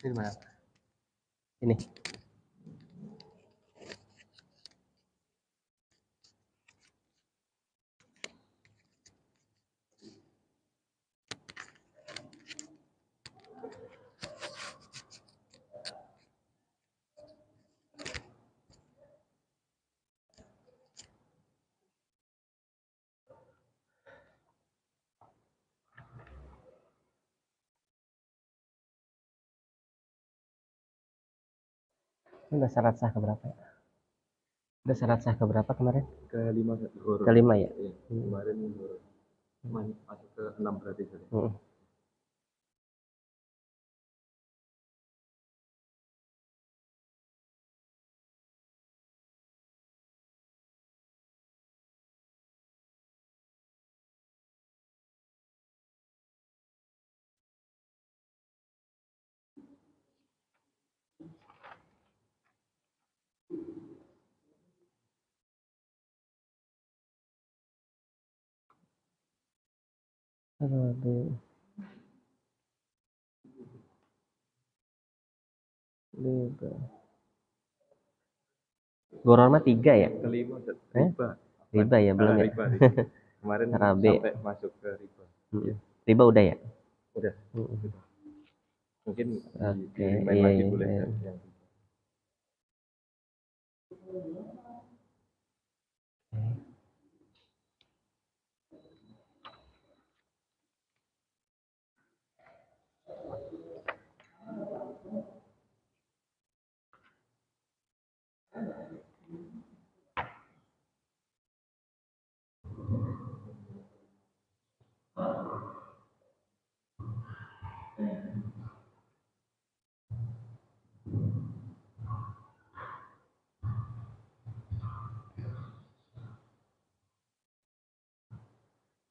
Ini mana? Ini. Ini udah syarat sah keberapa ya? Udah syarat sah keberapa kemarin? Kelima. Kelima ya? Iya, kemarin masuk ke 6 berarti. Aduh. Goron mah 3 ya? Kelima Riba ya, belum ya? Riba. Kemarin Rabe. sampai masuk ke riba. Riba udah ya? Udah. Mungkin main lagi boleh ya.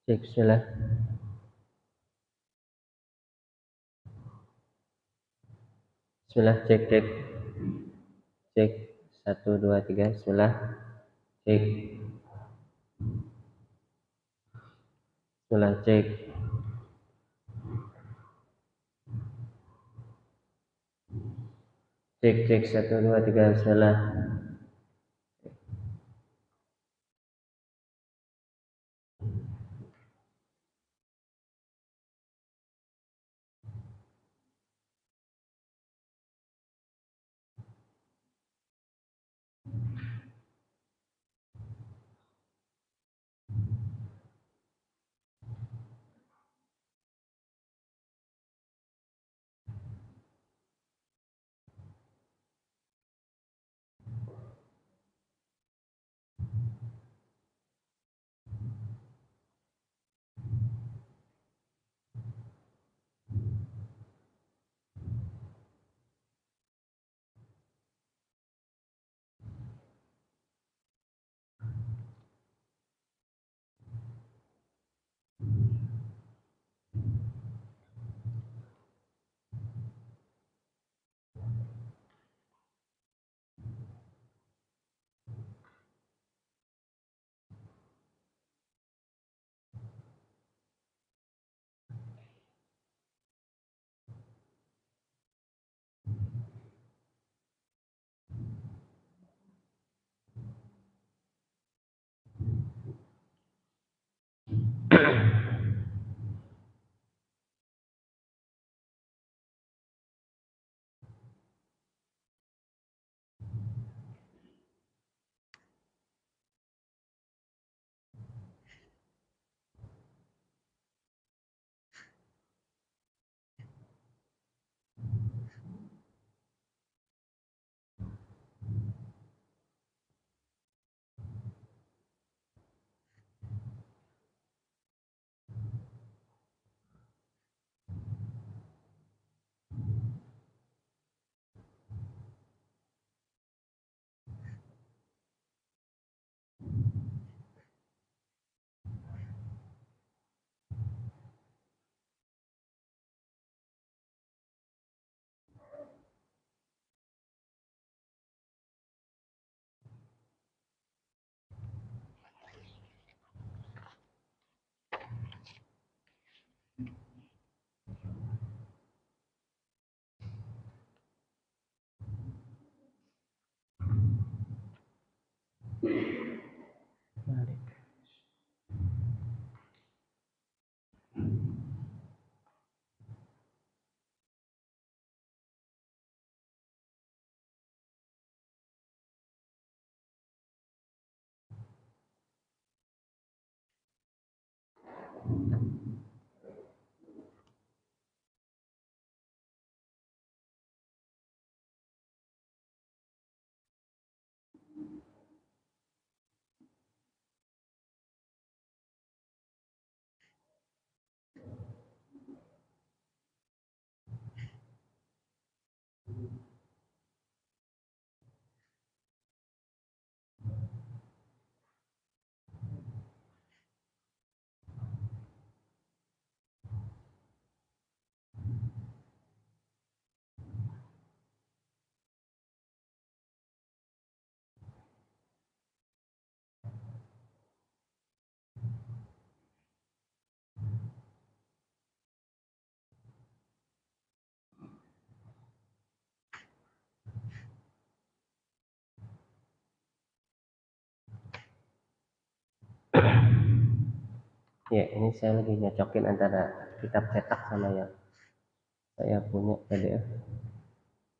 Cek sudah. Bismillah, cek. Cek 1 2 3. Bismillah. Cek. Bismillah, cek. Cek 1 2 3. Bismillah. Ya, ini saya lagi nyocokin antara kitab cetak sama yang saya punya PDF.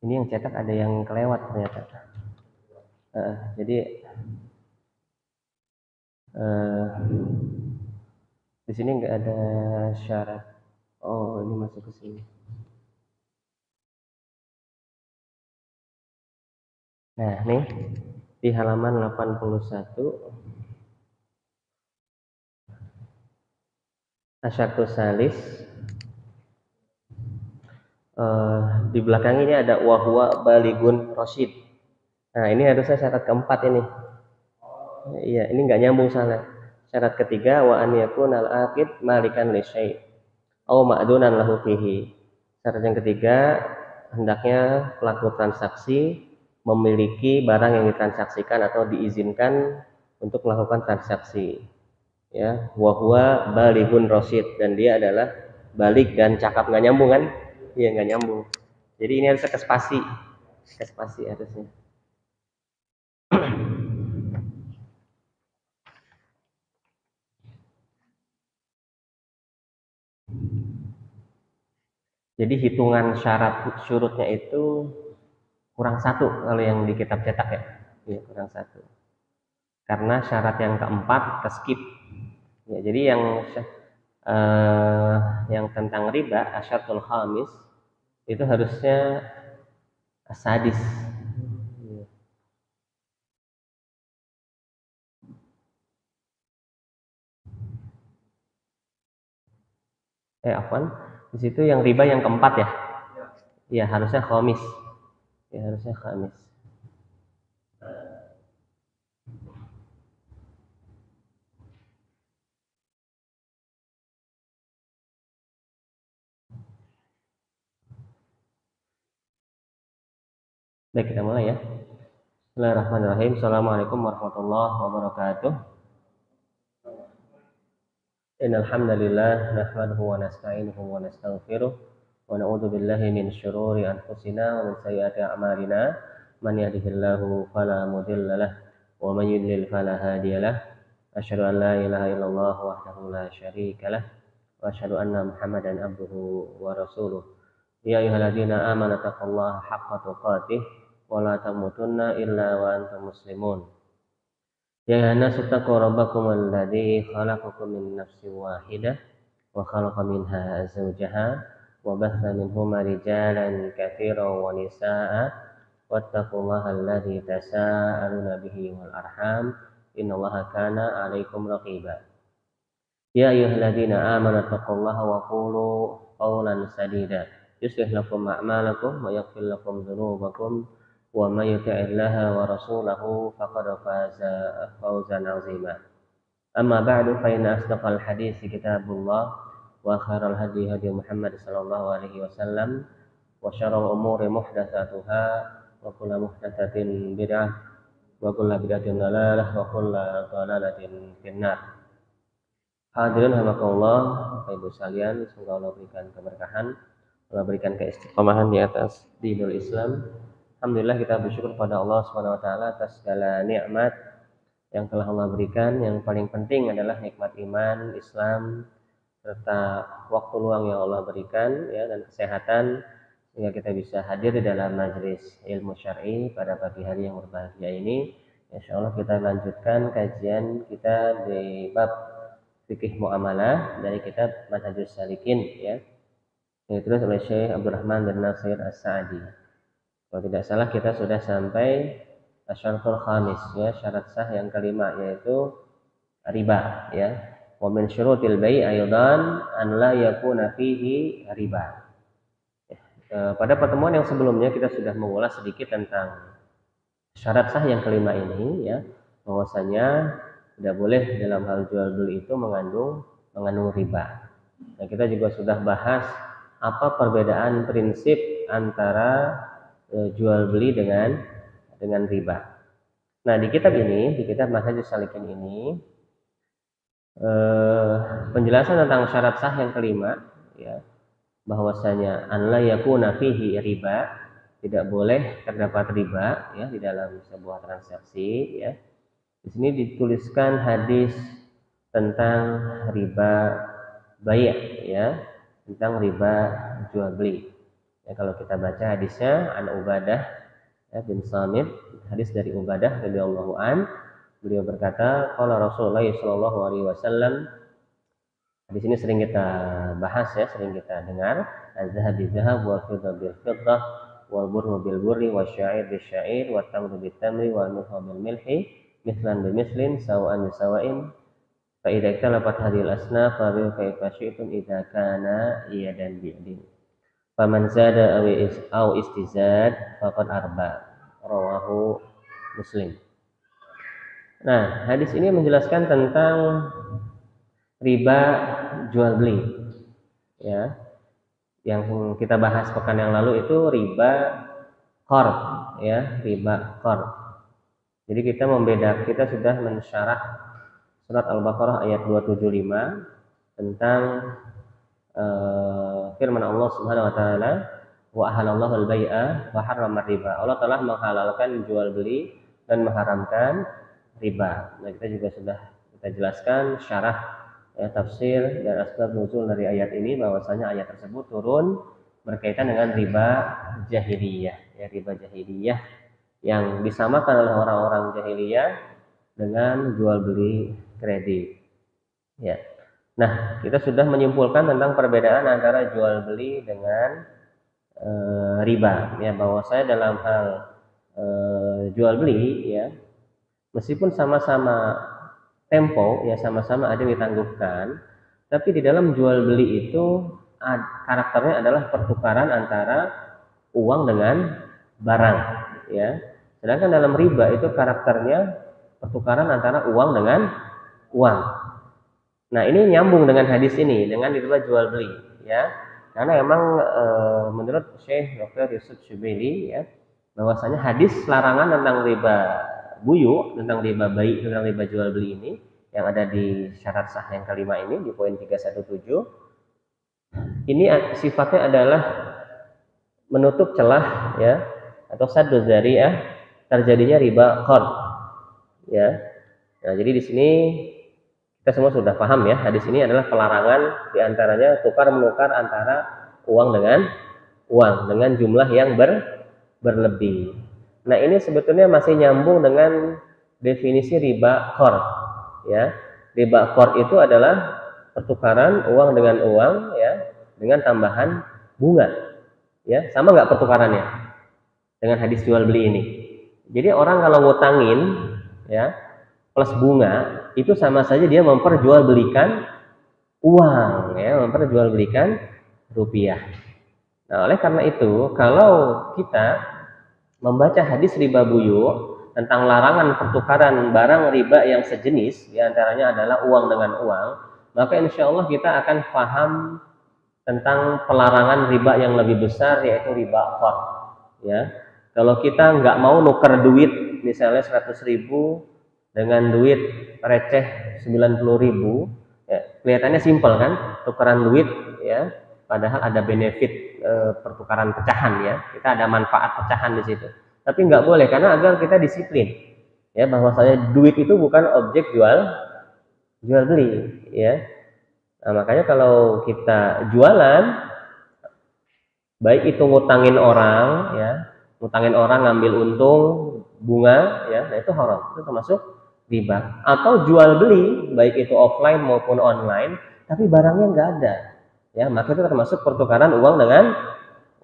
Ini yang cetak ada yang kelewat ternyata. Jadi di sini nggak ada syarat. Oh, ini masuk ke sini. Nah, nih di halaman 81 Asyartus Salis, di belakang ini ada wahwa baligun rosyid. Nah, ini harusnya syarat keempat ini. Iya, ini nggak nyambung salah. Syarat ketiga wa an yakuna al-aqid malikan li syai' au ma'dunan lahu fihi. Syarat yang ketiga, hendaknya pelaku transaksi memiliki barang yang ditransaksikan atau diizinkan untuk melakukan transaksi. Ya, wa huwa balighun rasyid, dan dia adalah balik dan cakap. Nggak nyambung kan? Iya, nggak nyambung. Jadi ini harusnya ke spasi harusnya. Jadi hitungan syarat syurutnya itu kurang satu kalau yang di kitab cetak ya. Iya, kurang satu. Karena syarat yang keempat ke skip. Ya, jadi yang tentang riba asyaratul khamis itu harusnya sadis. Afwan, di situ yang riba yang keempat ya. Ya, harusnya khamis. Ya, harusnya khamis. Baik, kita mulai ya. Bismillahirrahmanirrahim. Assalamualaikum warahmatullahi wabarakatuh. Innal hamdalillah nahmaduhu wa nasta'inuhu wa nastaghfiruh wa na'udzu billahi min syururi anfusina wa min sayyiati a'malina. Man yahdihillahu fala mudilla lahu wa man yudlil fala hadiyalah. Asyhadu an la ilaha illallah wahdahu la syarika lah wa asyhadu anna Muhammadan abduhu wa rasuluh. Ya ayyuhalladzina amanu taqullaha haqqa tuqatih wa la tamutunna illa wa antum muslimun. Ya ayyuhannasu taqu rabbakum alladzi khalaqakum min nafsin wahidah wa khalaqa minha zawjaha wa batha minhuma rijalan katsiran wa nisaa'a wattaqullaha alladzi tasaaluna bihi wal arham innallaha kana 'alaikum raqiba. Ya ayyuhalladzina amanu taqullaha wa qulu qawlan sadida yuslih lakum a'malakum wa yaghfir lakum dzunubakum wa may yuti'illaha wa rasulahu faqad faza fawzan 'azima. Amma ba'du fa inna asdaqal haditsi kitabullah wa khairal hadi hadi Muhammad sallallahu alaihi wasallam wa syarrul umuri muhdatsatuha wa kullu muhdatsatin bid'ah wa kullu bid'atin dhalalah wa kullu dhalalatin finnar. Hadirin rahimakumullah, Bapak Ibu sekalian, semoga Allah berikan keberkahan, Allah berikan keistiqomahan di atas dinul Islam. Alhamdulillah, kita bersyukur pada Allah Subhanahu wa taala atas segala nikmat yang telah Allah berikan. Yang paling penting adalah nikmat iman, Islam, serta waktu luang yang Allah berikan ya, dan kesehatan sehingga kita bisa hadir di dalam majelis ilmu syar'i pada pagi hari yang berbahagia ini. Insyaallah kita lanjutkan kajian kita di bab Fikih Muamalah dari kitab Manhajus Salikin ya, yang ditulis oleh Syekh Abdurrahman bin Nasir As-Sa'di. Kalau tidak salah kita sudah sampai asyaratul khamis ya, syarat sah yang kelima yaitu riba ya. Wa min syurutil bai' aidan an la yakuna fihi riba. Pada pertemuan yang sebelumnya kita sudah mengulas sedikit tentang syarat sah yang kelima ini ya, bahwasanya tidak boleh dalam hal jual beli itu mengandung riba. Nah, kita juga sudah bahas apa perbedaan prinsip antara jual beli dengan riba. Nah, di kitab ini, di kitab Manhajus Salikin ini, penjelasan tentang syarat sah yang kelima ya, bahwasanya an la yakuna fihi riba, tidak boleh terdapat riba ya di dalam sebuah transaksi ya. Di sini dituliskan hadis tentang riba bai' ya, tentang riba jual beli. Ya, kalau kita baca hadisnya an Ubadah ya, bin Samit, hadis dari Ubadah radhiyallahu an, beliau berkata, qala Rasulullah sallallahu alaihi wasallam. Di sini sering kita bahas ya, sering kita dengar, az-zahab bil-zahab wal fiddah bil-fiddah wal burru bil-burri wasya'ir bil-sya'ir wat tamru bil-tamri wal milhu bil-milhi mislan bimislin sawa'an bisawa'in fa idza iktalafat hadhil asnaf fa bi kaifa syi'tum idza kana yadan bi'din faman zada aw istizad faqad arba, rawahu Muslim. Nah, hadis ini menjelaskan tentang riba jual beli ya. Yang kita bahas pekan yang lalu itu riba qard ya, riba qard. Jadi kita sudah mensyarah surat Al-Baqarah ayat 275 tentang firman Allah Subhanahu wa taala, wa ahalallahu al-bai'a wa harrama riba. Allah telah menghalalkan jual beli dan mengharamkan riba. Nah, kita juga sudah kita jelaskan syarah ya, tafsir dan asbab nuzul dari ayat ini, bahwasanya ayat tersebut turun berkaitan dengan riba jahiliyah ya, riba jahiliyah yang disamakan oleh orang-orang jahiliyah dengan jual beli kredit ya. Nah, kita sudah menyimpulkan tentang perbedaan antara jual beli dengan riba ya, bahwasanya dalam hal jual beli ya, meskipun sama-sama tempo ya, sama-sama ada yang ditangguhkan, tapi di dalam jual beli itu karakternya adalah pertukaran antara uang dengan barang ya. Sedangkan dalam riba itu karakternya pertukaran antara uang dengan uang. Nah, ini nyambung dengan hadis ini, dengan riba jual beli ya. Karena memang menurut Syekh Dr. Yusuf Syubeli ya, bahwasanya hadis larangan tentang riba buyu, tentang riba bai', tentang riba jual beli ini yang ada di syarat sah yang kelima ini di poin 317, ini sifatnya adalah menutup celah ya, atau saddu dzari'ah terjadinya riba qard ya. Nah, jadi di sini kita semua sudah paham ya, hadis ini adalah pelarangan diantaranya tukar menukar antara uang dengan uang dengan jumlah yang berlebih. Nah, ini sebetulnya masih nyambung dengan definisi riba qard ya. Riba qard itu adalah pertukaran uang dengan uang ya, dengan tambahan bunga ya. Sama nggak pertukarannya dengan hadis jual beli ini? Jadi orang kalau ngutangin ya plus bunga itu sama saja dia memperjualbelikan uang ya, memperjualbelikan rupiah. Nah, oleh karena itu kalau kita membaca hadis riba buyu tentang larangan pertukaran barang riba yang sejenis, diantaranya adalah uang dengan uang, maka insya Allah kita akan paham tentang pelarangan riba yang lebih besar, yaitu riba qard ya. Kalau kita nggak mau nuker duit misalnya 100.000 dengan duit receh 90.000 ya, kelihatannya simpel kan, tukeran duit ya, padahal ada benefit pertukaran pecahan ya, kita ada manfaat pecahan di situ. Tapi nggak boleh, karena agar kita disiplin ya, bahwasanya duit itu bukan objek jual beli ya. Nah, makanya kalau kita jualan, baik itu ngutangin orang ya, ngutangin orang ngambil untung bunga ya, nah itu haram, itu termasuk riba. Atau jual beli baik itu offline maupun online, tapi barangnya nggak ada, ya maka itu termasuk pertukaran uang dengan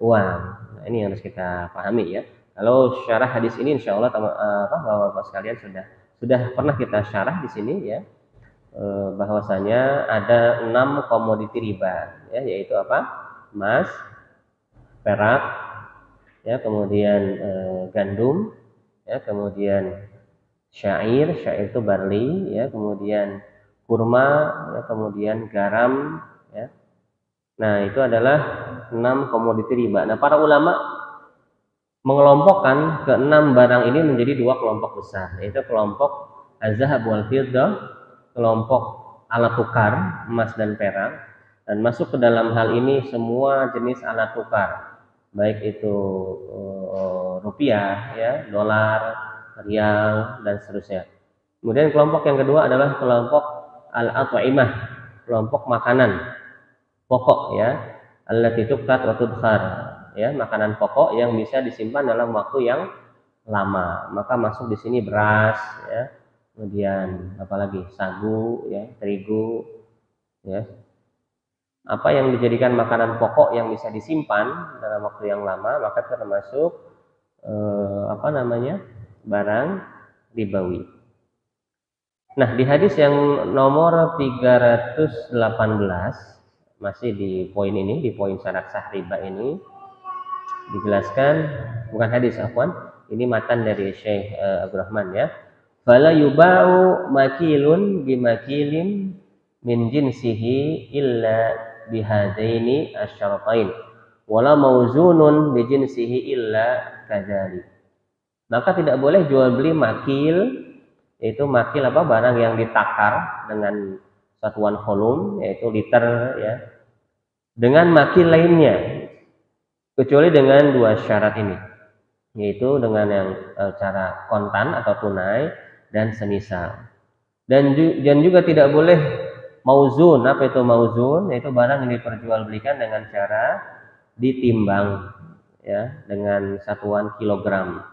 uang. Nah, ini yang harus kita pahami ya. Kalau syarah hadis ini insya Allah Bapak-bapak sekalian sudah pernah kita syarah di sini ya, bahwasanya ada 6 komoditi riba ya, yaitu apa? Emas, perak, ya kemudian gandum, ya kemudian syair itu barley, ya kemudian kurma, ya kemudian garam, ya. Nah itu adalah 6 komoditi riba. Nah para ulama mengelompokkan ke-6 barang ini menjadi 2 kelompok besar, yaitu kelompok az-zahab wal fiddah, kelompok alat tukar emas dan perak, dan masuk ke dalam hal ini semua jenis alat tukar, baik itu rupiah, ya, dolar, rial, dan seterusnya. Kemudian kelompok yang kedua adalah kelompok al-at'imah, kelompok makanan pokok ya, allati tuqtat wa tudkhar, ya, makanan pokok yang bisa disimpan dalam waktu yang lama. Maka masuk di sini beras, ya, kemudian apalagi sagu, ya, terigu, ya. Apa yang dijadikan makanan pokok yang bisa disimpan dalam waktu yang lama, maka termasuk barang ribawi. Nah, di hadis yang nomor 318 masih di poin ini, di poin syarat sah riba ini dijelaskan, bukan hadis afwan, ini matan dari Syekh Abdurrahman ya. Fala yuba'u makilun bimakilin min jinsihi illa bihadaini asyaratain wala mauzunun bi jinsihi illa kadzalik. Maka tidak boleh jual beli makil, yaitu makil apa, barang yang ditakar dengan satuan volume yaitu liter ya, dengan makil lainnya kecuali dengan 2 syarat ini, yaitu dengan yang cara kontan atau tunai dan semisal. Dan juga tidak boleh mauzun. Apa itu mauzun? Yaitu barang yang diperjualbelikan dengan cara ditimbang ya, dengan satuan kilogram.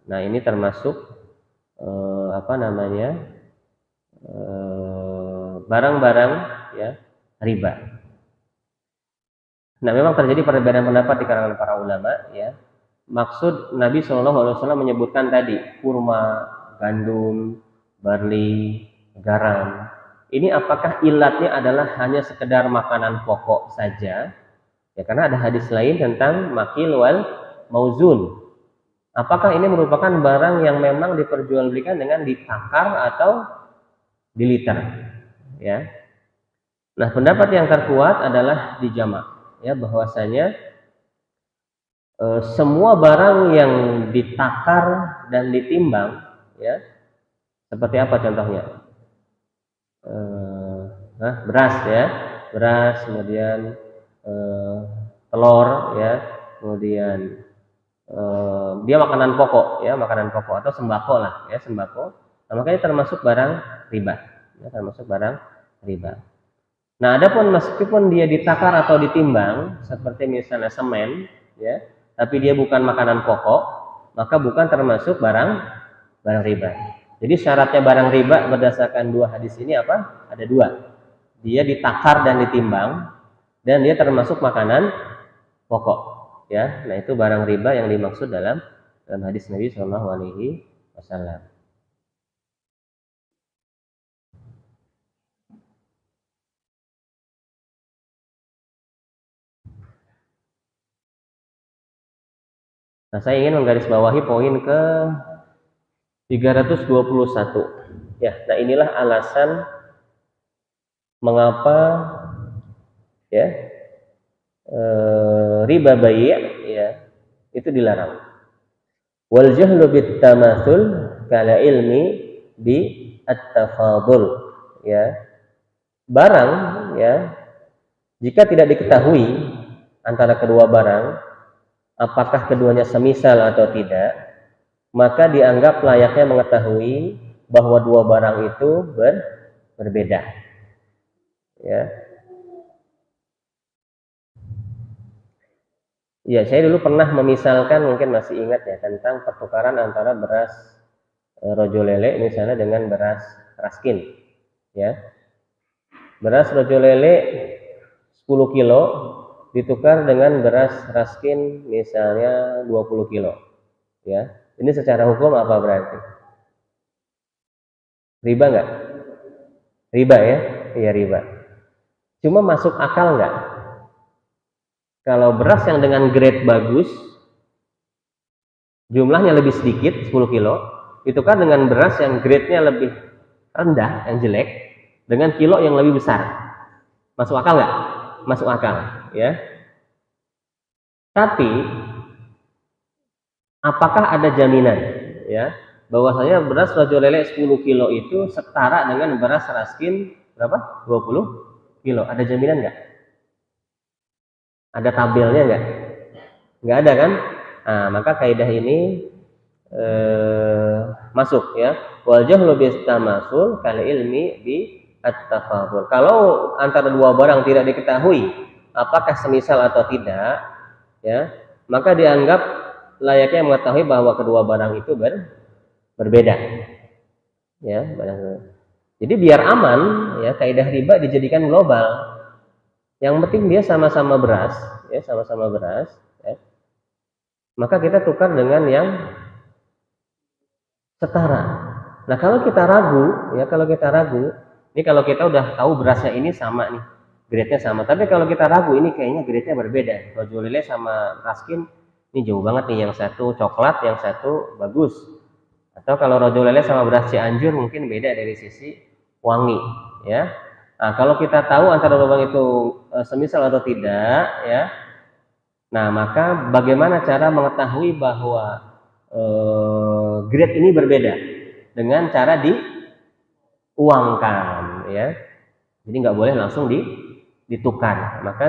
Nah, ini termasuk barang-barang ya riba. Nah, memang terjadi perbedaan pendapat di kalangan para ulama ya. Maksud Nabi SAW menyebutkan tadi kurma, gandum, barley, garam. Ini apakah ilatnya adalah hanya sekedar makanan pokok saja? Ya, karena ada hadis lain tentang makil wal mauzun. Apakah ini merupakan barang yang memang diperjualbelikan dengan ditakar atau diliter? Ya. Nah, pendapat yang terkuat adalah dijamak, ya, bahwasanya semua barang yang ditakar dan ditimbang, ya, seperti apa contohnya? Beras, ya, beras, kemudian telur, ya, kemudian dia makanan pokok, ya, makanan pokok atau sembako lah, ya, sembako. Nah, makanya termasuk barang riba, ya, termasuk barang riba. Nah, adapun meskipun dia ditakar atau ditimbang, seperti misalnya semen, ya, tapi dia bukan makanan pokok, maka bukan termasuk barang riba. Jadi syaratnya barang riba berdasarkan 2 hadis ini apa? Ada 2. Dia ditakar dan ditimbang, dan dia termasuk makanan pokok. Ya, nah itu barang riba yang dimaksud dalam hadis Nabi Shallallahu Alaihi Wasallam. Nah, saya ingin menggarisbawahi poin ke 321. Ya, nah inilah alasan mengapa ya riba bai' ya itu dilarang. Wal jahlu bit tamatsul kala ilmi bi at-tafadul, ya. Barang ya jika tidak diketahui antara kedua barang apakah keduanya semisal atau tidak, maka dianggap layaknya mengetahui bahwa 2 barang itu berbeda. Ya. Ya, saya dulu pernah memisalkan, mungkin masih ingat ya, tentang pertukaran antara beras rojo lele misalnya dengan beras raskin, ya. Beras rojo lele 10 kilo ditukar dengan beras raskin misalnya 20 kilo, ya. Ini secara hukum apa berarti? Riba nggak? Riba ya? Iya riba. Cuma masuk akal nggak? Kalau beras yang dengan grade bagus, jumlahnya lebih sedikit, 10 kilo, ditukar dengan beras yang grade-nya lebih rendah, yang jelek, dengan kilo yang lebih besar. Masuk akal nggak? Masuk akal, ya. Tapi, apakah ada jaminan, ya, bahwasanya beras rojo lele 10 kilo itu setara dengan beras raskin berapa? 20 kilo. Ada jaminan nggak? Ada tabelnya nggak? Nggak ada kan? Nah, maka kaidah ini masuk, ya. Wal jahlu bistamasul kal ilmi bi at-tafadul. Kalau antara dua barang tidak diketahui apakah semisal atau tidak, ya, maka dianggap layaknya mengetahui bahwa kedua barang itu berbeda, ya. Jadi biar aman, ya, kaidah riba dijadikan global. Yang penting dia sama-sama beras, ya, sama-sama beras, ya. Maka kita tukar dengan yang setara. Nah, kalau kita ragu, ya, ini kalau kita udah tahu berasnya ini sama nih, grade-nya sama. Tapi kalau kita ragu, ini kayaknya grade-nya berbeda. Rojo lele sama raskin ini jauh banget nih, yang satu coklat, yang satu bagus. Atau kalau rojo lele sama beras Cianjur mungkin beda dari sisi wangi, ya. Nah, kalau kita tahu antara lubang itu semisal atau tidak, ya. Nah, maka bagaimana cara mengetahui bahwa grade ini berbeda? Dengan cara diuangkan, ya. Jadi nggak boleh langsung ditukar, maka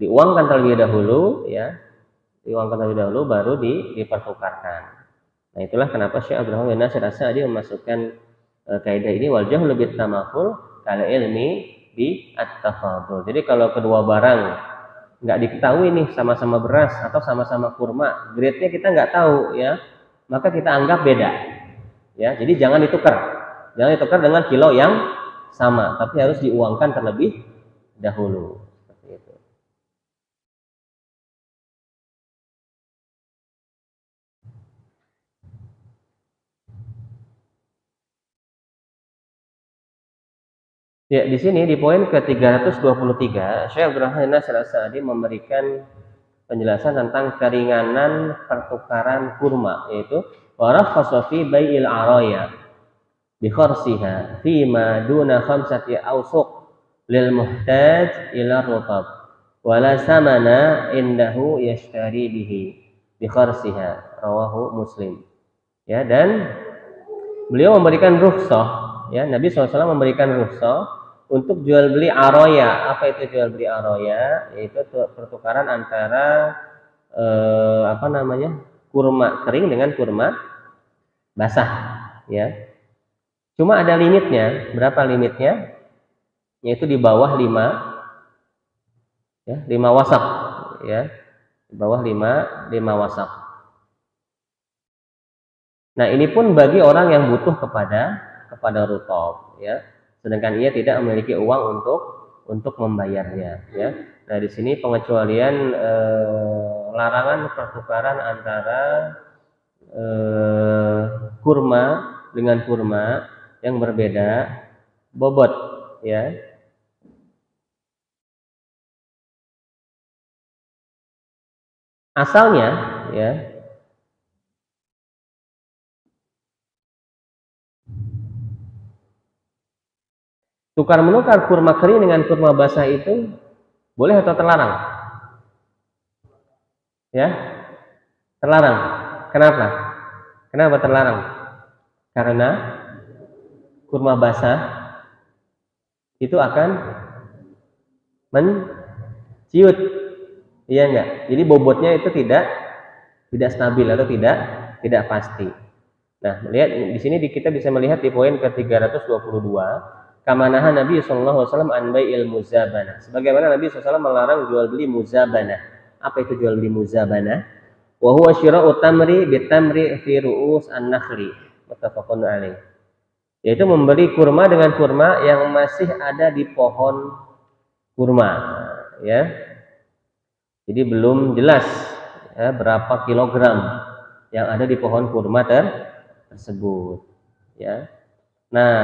diuangkan terlebih dahulu, ya. Diuangkan terlebih dahulu baru dipertukarkan. Nah, itulah kenapa Syekh Abdurrahman bin Nasir As-Sa'di memasukkan kaidah ini wal jahlu bit tamaful kal ilmi bi at-tafadul. Jadi kalau kedua barang nggak diketahui nih sama-sama beras atau sama-sama kurma, grade-nya kita nggak tahu, ya, maka kita anggap beda, ya. Jadi jangan ditukar dengan kilo yang sama, tapi harus diuangkan terlebih dahulu, seperti itu. Ya, di sini di poin ke-323, Syekh Abdurrahman bin Nasir As-Sa'di memberikan penjelasan tentang keringanan pertukaran kurma, yaitu warakhasa fi bai'il araya bi kharsiha fi ma duna khamsati awsuq lil muhtaj ila rutab wala samana indahu yashtari bihi bi kharsiha, rawahu Muslim. Ya, dan beliau memberikan rukhsah, ya, Nabi SAW memberikan rukhsah untuk jual beli aroya. Apa itu jual beli aroya? Yaitu pertukaran antara kurma kering dengan kurma basah, ya. Cuma ada limitnya. Berapa limitnya? Yaitu di bawah 5, ya, 5 wasak, ya. Di bawah 5 wasak. Nah, ini pun bagi orang yang butuh kepada rutab, ya. Sedangkan ia tidak memiliki uang untuk membayarnya, ya. Nah, di sini pengecualian larangan pertukaran antara kurma dengan kurma yang berbeda bobot, ya. Asalnya, ya, tukar menukar kurma kering dengan kurma basah itu boleh atau terlarang? Ya, terlarang. Kenapa? Kenapa terlarang? Karena kurma basah itu akan menciut, iya enggak? Jadi bobotnya itu tidak stabil atau tidak pasti. Nah, melihat di sini kita bisa melihat di poin ke-322. Kamanaha Nabi SAW an bai'il muzabana. Sebagaimana Nabi SAW melarang jual beli muzabana. Apa itu jual beli muzabana? Wa huwa syira'u tamri bitamri fi ru'us an-nakhli. muttafaqun alaih. Yaitu membeli kurma dengan kurma yang masih ada di pohon kurma, ya. Jadi belum jelas ya, berapa kilogram yang ada di pohon kurma tersebut, ya. Nah,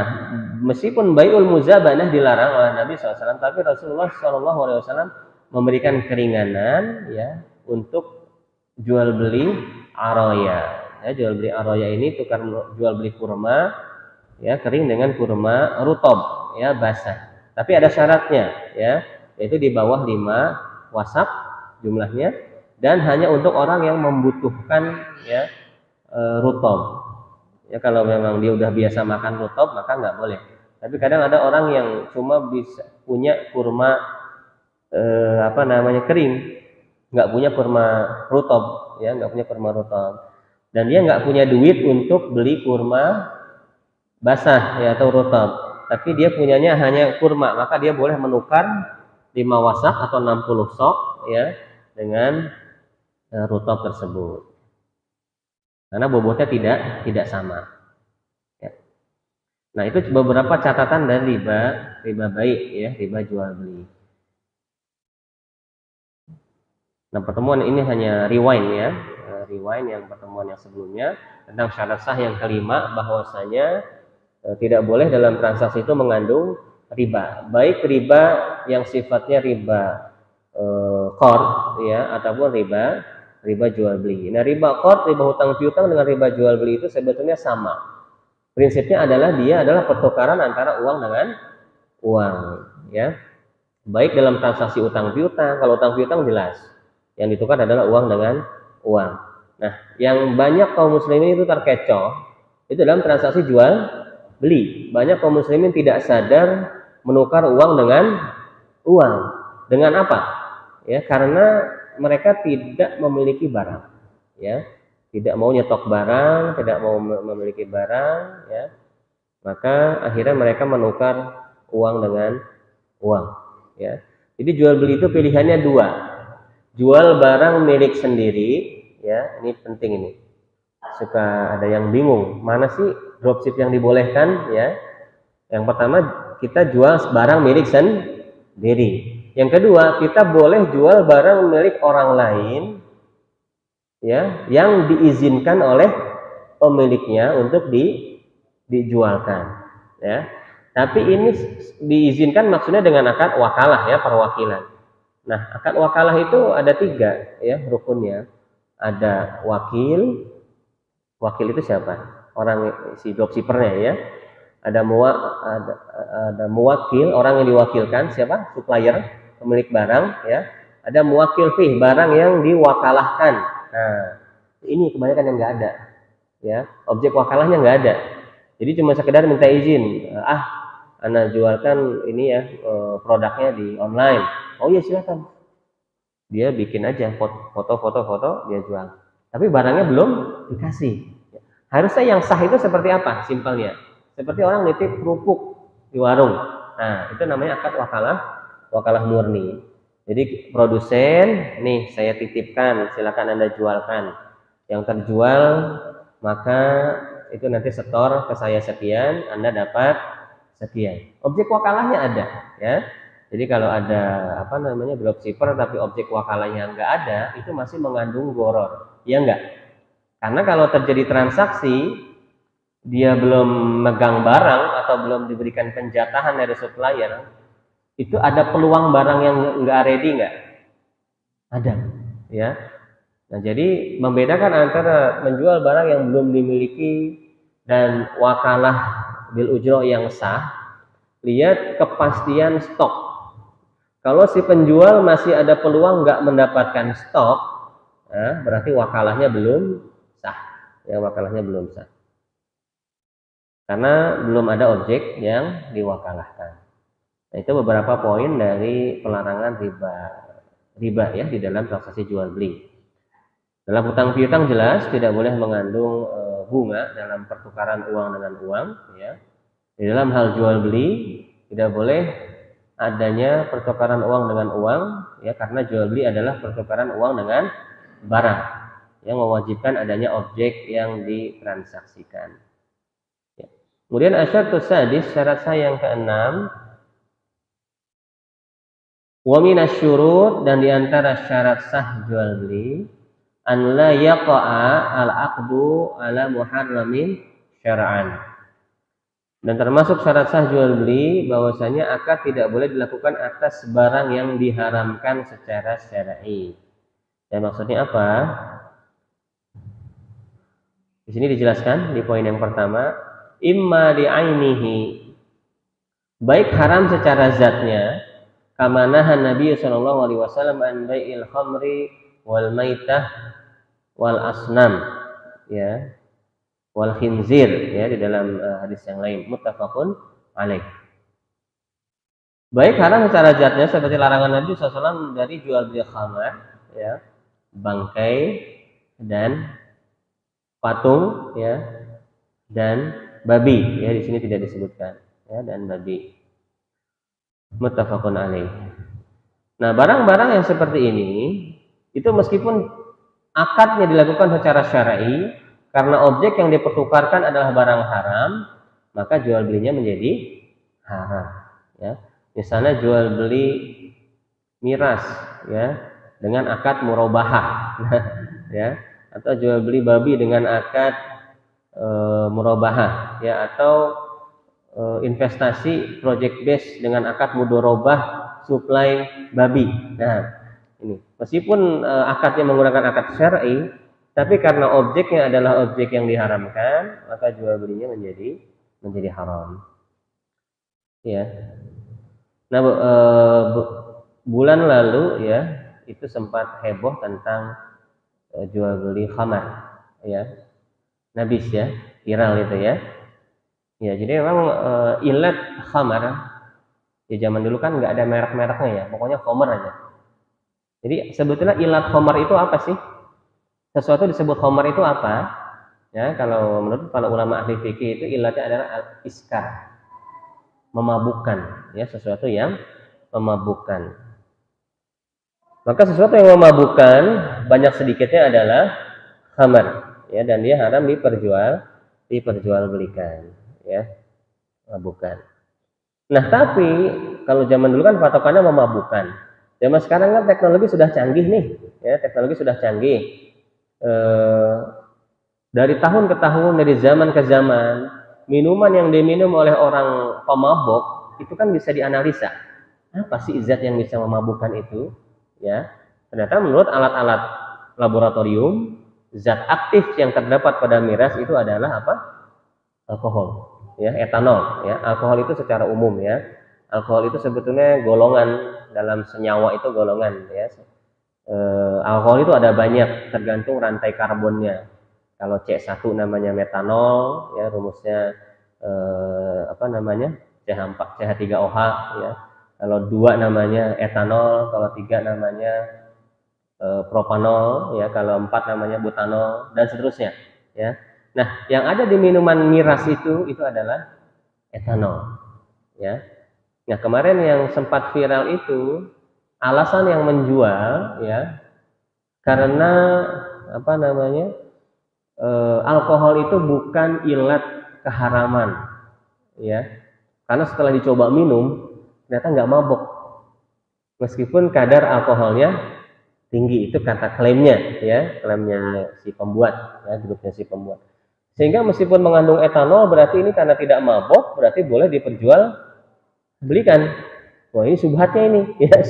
meskipun bai'ul muzabanah dilarang oleh Nabi SAW, tapi Rasulullah SAW memberikan keringanan ya untuk jual beli aroya. Ya, jual beli aroya ini tukar jual beli kurma ya kering dengan kurma rutob ya basah. Tapi ada syaratnya ya, yaitu di bawah 5 wasaq jumlahnya dan hanya untuk orang yang membutuhkan ya rutob. Ya kalau memang dia udah biasa makan rutob maka nggak boleh. Tapi kadang ada orang yang cuma bisa punya kurma kering, nggak punya kurma rutob, ya nggak punya kurma rutob, dan dia nggak punya duit untuk beli kurma basah ya atau rutob, tapi dia punyanya hanya kurma, maka dia boleh menukar 5 wasaq atau 60 sok ya dengan rutob tersebut, karena bobotnya tidak sama. Ya. Nah itu beberapa catatan dari riba baik ya, riba jual beli. Nah pertemuan ini hanya rewind ya, rewind yang pertemuan yang sebelumnya tentang syarat sah yang kelima, bahwasanya tidak boleh dalam transaksi itu mengandung riba, baik riba yang sifatnya riba qard ya ataupun riba jual beli. Nah riba qard, riba hutang piutang dengan riba jual beli itu sebetulnya sama. Prinsipnya adalah dia adalah pertukaran antara uang dengan uang ya. Baik dalam transaksi utang piutang, kalau utang piutang jelas yang ditukar adalah uang dengan uang. Nah, yang banyak kaum muslimin itu terkecoh itu dalam transaksi jual beli. Banyak kaum muslimin tidak sadar menukar uang dengan uang. Dengan apa? Ya, karena mereka tidak memiliki barang. Ya, tidak mau nyetok barang, tidak mau memiliki barang. Ya, maka akhirnya mereka menukar uang dengan uang. Ya, jadi jual beli itu pilihannya 2. Jual barang milik sendiri, ya ini penting ini. Suka ada yang bingung, mana sih dropship yang dibolehkan ya? Yang pertama kita jual barang milik sendiri. Yang kedua kita boleh jual barang milik orang lain, ya yang diizinkan oleh pemiliknya untuk dijualkan, ya. Tapi ini diizinkan maksudnya dengan akad wakalah ya, perwakilan. Nah, akad wakalah itu ada 3 ya rukunnya. Ada wakil itu siapa? Orang si dropshippernya ya. Ada muwakil, orang yang diwakilkan, siapa? Supplier, pemilik barang ya. Ada muwakil fih, barang yang diwakalahkan. Nah, ini kebanyakan yang nggak ada ya. Objek wakalahnya nggak ada. Jadi cuma sekedar minta izin. Anda jualkan ini ya produknya di online. Oh iya silakan. Dia bikin aja foto dia jual. Tapi barangnya belum dikasih. Harusnya yang sah itu seperti apa? Simpelnya. Seperti orang nitip kerupuk di warung. Nah, itu namanya akad wakalah murni. Jadi produsen, nih saya titipkan, silakan Anda jualkan. Yang terjual maka itu nanti setor ke saya sekian, Anda dapat sekian. Objek wakalahnya ada, ya. Jadi kalau ada dropshipper tapi objek wakalahnya nggak ada, itu masih mengandung gharar, ya enggak? Karena kalau terjadi transaksi dia belum megang barang atau belum diberikan penjatahan dari supplier, itu ada peluang barang yang nggak ready nggak? Ada, ya. Nah jadi membedakan antara menjual barang yang belum dimiliki dan wakalah bil ujroh yang sah, lihat kepastian stok. Kalau si penjual masih ada peluang nggak mendapatkan stok, nah, berarti wakalahnya belum sah. Ya, wakalahnya belum sah. Karena belum ada objek yang diwakalahkan. Nah, itu beberapa poin dari pelarangan riba ya di dalam transaksi jual beli. Dalam hutang piutang jelas tidak boleh mengandung bunga dalam pertukaran uang dengan uang, ya. Di dalam hal jual beli tidak boleh adanya pertukaran uang dengan uang, ya, karena jual beli adalah pertukaran uang dengan barang yang mewajibkan adanya objek yang ditransaksikan. Kemudian asyartus sadis, syarat sah yang keenam, wa minasyurut, dan diantara syarat sah jual beli, an la yaqa'a al-aqdu ala muharramin syar'an. Dan termasuk syarat sah jual beli bahwasanya akad tidak boleh dilakukan atas barang yang diharamkan secara syar'i. Dan maksudnya apa? Di sini dijelaskan di poin yang pertama, imma di'ainihi, baik haram secara zatnya, kama nahan Nabi sallallahu alaihi wasallam an bai'il khamri wal maitah wal asnam, ya, wal khinzir, ya, di dalam hadis yang lain, muttafaqun alaih. Baik haram secara zatnya seperti larangan Nabi SAW dari jual beli khamar, ya, bangkai dan patung, ya, dan babi, ya, di sini tidak disebutkan, ya, dan babi. Muttafaqun alaih. Nah, barang-barang yang seperti ini itu meskipun akadnya dilakukan secara syar'i, karena objek yang dipertukarkan adalah barang haram, maka jual belinya menjadi haram, ya. Misalnya jual beli miras, ya, dengan akad murabahah, ya, atau jual beli babi dengan akad murabahah, ya, atau investasi project base dengan akad mudorobah supply babi. Nah, ini meskipun akadnya menggunakan akad syar'i, tapi karena objeknya adalah objek yang diharamkan, maka jual belinya menjadi haram. Ya. Nah, bulan lalu, ya, itu sempat heboh tentang jual beli khamar, ya, nabis, ya, viral itu, ya. Ya, jadi memang ilat khamar, ya, zaman dulu kan nggak ada merek-mereknya, ya, pokoknya khamar aja. Jadi sebetulnya ilat khamar itu apa sih? Sesuatu disebut khamar itu apa? Ya, kalau menurut para ulama ahli fikih itu ilatnya adalah al-iskar, memabukkan, ya, sesuatu yang memabukkan. Maka sesuatu yang memabukkan banyak sedikitnya adalah khamar, ya, dan dia haram diperjualbelikan, ya, memabukkan. Nah, tapi kalau zaman dulu kan patokannya memabukkan. Zaman sekarang kan teknologi sudah canggih nih, ya, teknologi sudah canggih. Dari tahun ke tahun, dari zaman ke zaman, minuman yang diminum oleh orang pemabuk itu kan bisa dianalisa. Apa sih zat yang bisa memabukkan itu? Ya, ternyata menurut alat-alat laboratorium, zat aktif yang terdapat pada miras itu adalah apa? Alkohol, ya, etanol, ya. Alkohol itu secara umum, ya. Alkohol itu sebetulnya golongan dalam senyawa, itu golongan, ya. Alkohol itu ada banyak tergantung rantai karbonnya. Kalau C1 namanya metanol, ya, rumusnya CH3OH, ya. Kalau 2 namanya etanol, kalau 3 namanya propanol, ya, kalau 4 namanya butanol, dan seterusnya, ya. Nah, yang ada di minuman miras itu adalah etanol, ya. Nah, kemarin yang sempat viral itu alasan yang menjual, ya, karena apa namanya, alkohol itu bukan ilat keharaman, ya, karena setelah dicoba minum ternyata nggak mabok meskipun kadar alkoholnya tinggi. Itu kata klaimnya, ya, klaimnya si pembuat, ya, grupnya si pembuat. Sehingga meskipun mengandung etanol, berarti ini karena tidak mabok berarti boleh diperjualbelikan. Wah, ini subhatnya ini, ya,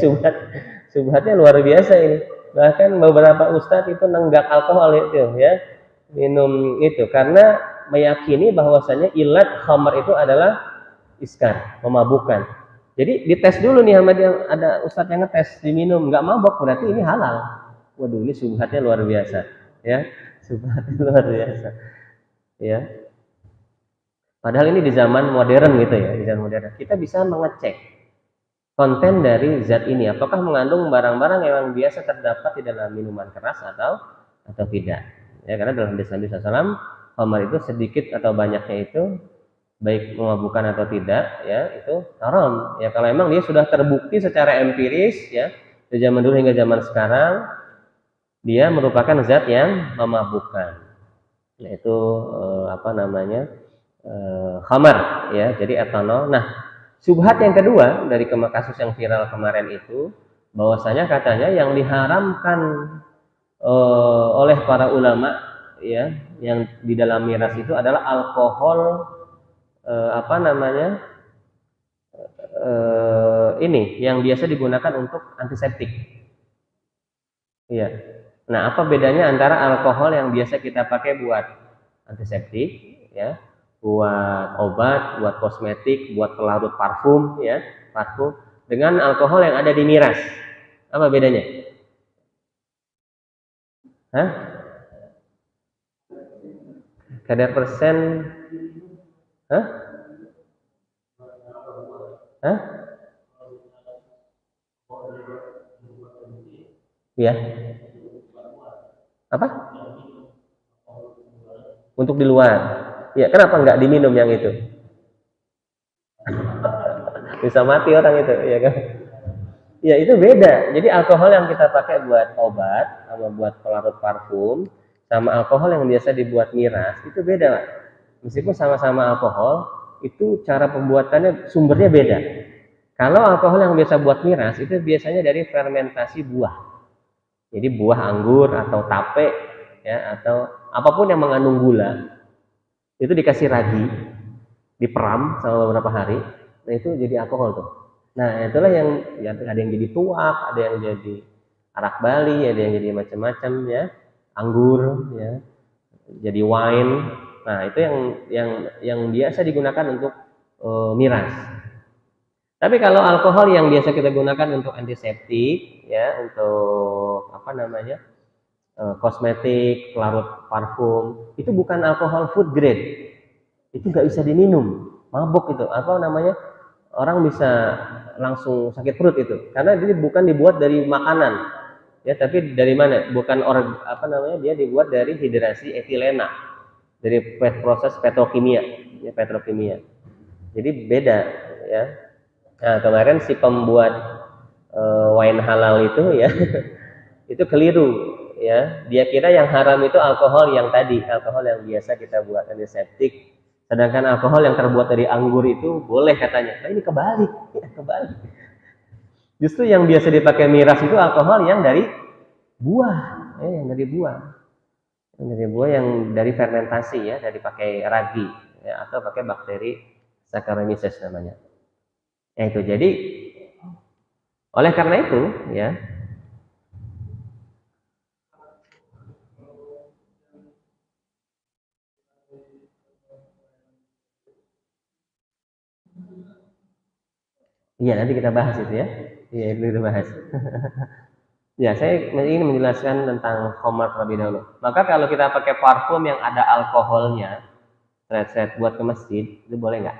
subhatnya luar biasa ini. Bahkan beberapa ustadz itu nenggak alkohol itu, ya, minum itu karena meyakini bahwasanya ilat khamar itu adalah iskar, memabukkan. Jadi dites dulu nih sama dia, ada ustadz yang ngetes, diminum nggak mabok berarti ini halal. Waduh, ini subhatnya luar biasa, ya, subhatnya luar biasa, ya. Padahal ini di zaman modern gitu, ya, di zaman modern kita bisa mengecek konten dari zat ini, apakah mengandung barang-barang yang biasa terdapat di dalam minuman keras atau tidak, ya, karena dalam hadis Nabi SAW, khamar itu sedikit atau banyaknya itu baik memabukkan atau tidak, ya, itu haram, ya, kalau memang dia sudah terbukti secara empiris, ya, dari zaman dulu hingga zaman sekarang dia merupakan zat yang memabukkan, yaitu khamar ya, jadi etanol. Nah, syubhat yang kedua dari kasus yang viral kemarin itu bahwasanya katanya yang diharamkan oleh para ulama ya yang di dalam miras itu adalah alkohol apa namanya ini yang biasa digunakan untuk antiseptik. Iya. Nah, apa bedanya antara alkohol yang biasa kita pakai buat antiseptik, ya, buat obat, buat kosmetik, buat pelarut parfum, ya, parfum, dengan alkohol yang ada di miras? Apa bedanya? Hah? Kadar persen? Hah? Hah? Ya. Apa? Untuk di luar. Ya, kenapa nggak diminum yang itu? Bisa mati orang itu, ya kan? Ya, itu beda. Jadi alkohol yang kita pakai buat obat sama buat pelarut parfum sama alkohol yang biasa dibuat miras itu beda, Pak. Meskipun sama-sama alkohol, itu cara pembuatannya sumbernya beda. Kalau alkohol yang biasa buat miras itu biasanya dari fermentasi buah. Jadi buah anggur atau tape ya atau apapun yang mengandung gula itu dikasih ragi, diperam selama beberapa hari. Nah, itu jadi alkohol tuh. Nah, itulah yang ya, ada yang jadi tuak, ada yang jadi arak Bali, ada yang jadi macam-macam ya, anggur ya, jadi wine. Nah, itu yang biasa digunakan untuk miras. Tapi kalau alkohol yang biasa kita gunakan untuk antiseptik ya, untuk apa namanya? Kosmetik, pelarut parfum, itu bukan alkohol food grade. Itu nggak bisa diminum, mabok itu. Apa namanya? Orang bisa langsung sakit perut itu. Karena dia bukan dibuat dari makanan. Ya, tapi dari mana? Bukan apa namanya? Dia dibuat dari hidrasi etilena. Dari proses petrokimia, ya, petrokimia. Jadi beda ya. Nah, kemarin si pembuat wine halal itu ya itu keliru ya. Dia kira yang haram itu alkohol yang tadi, alkohol yang biasa kita buat antiseptik. Sedangkan alkohol yang terbuat dari anggur itu boleh katanya. Nah, ini kebalik, ya, kebalik. Justru yang biasa dipakai miras itu alkohol yang dari buah, yang dari buah. Yang dari buah yang dari fermentasi ya, dari pakai ragi ya, atau pakai bakteri Saccharomyces namanya. Ya itu. Jadi oleh karena itu ya iya, nanti kita bahas itu ya. Iya, itu kita bahas. Ya, saya ingin menjelaskan tentang khamar terlebih dahulu. Maka kalau kita pakai parfum yang ada alkoholnya, set buat ke masjid, itu boleh nggak?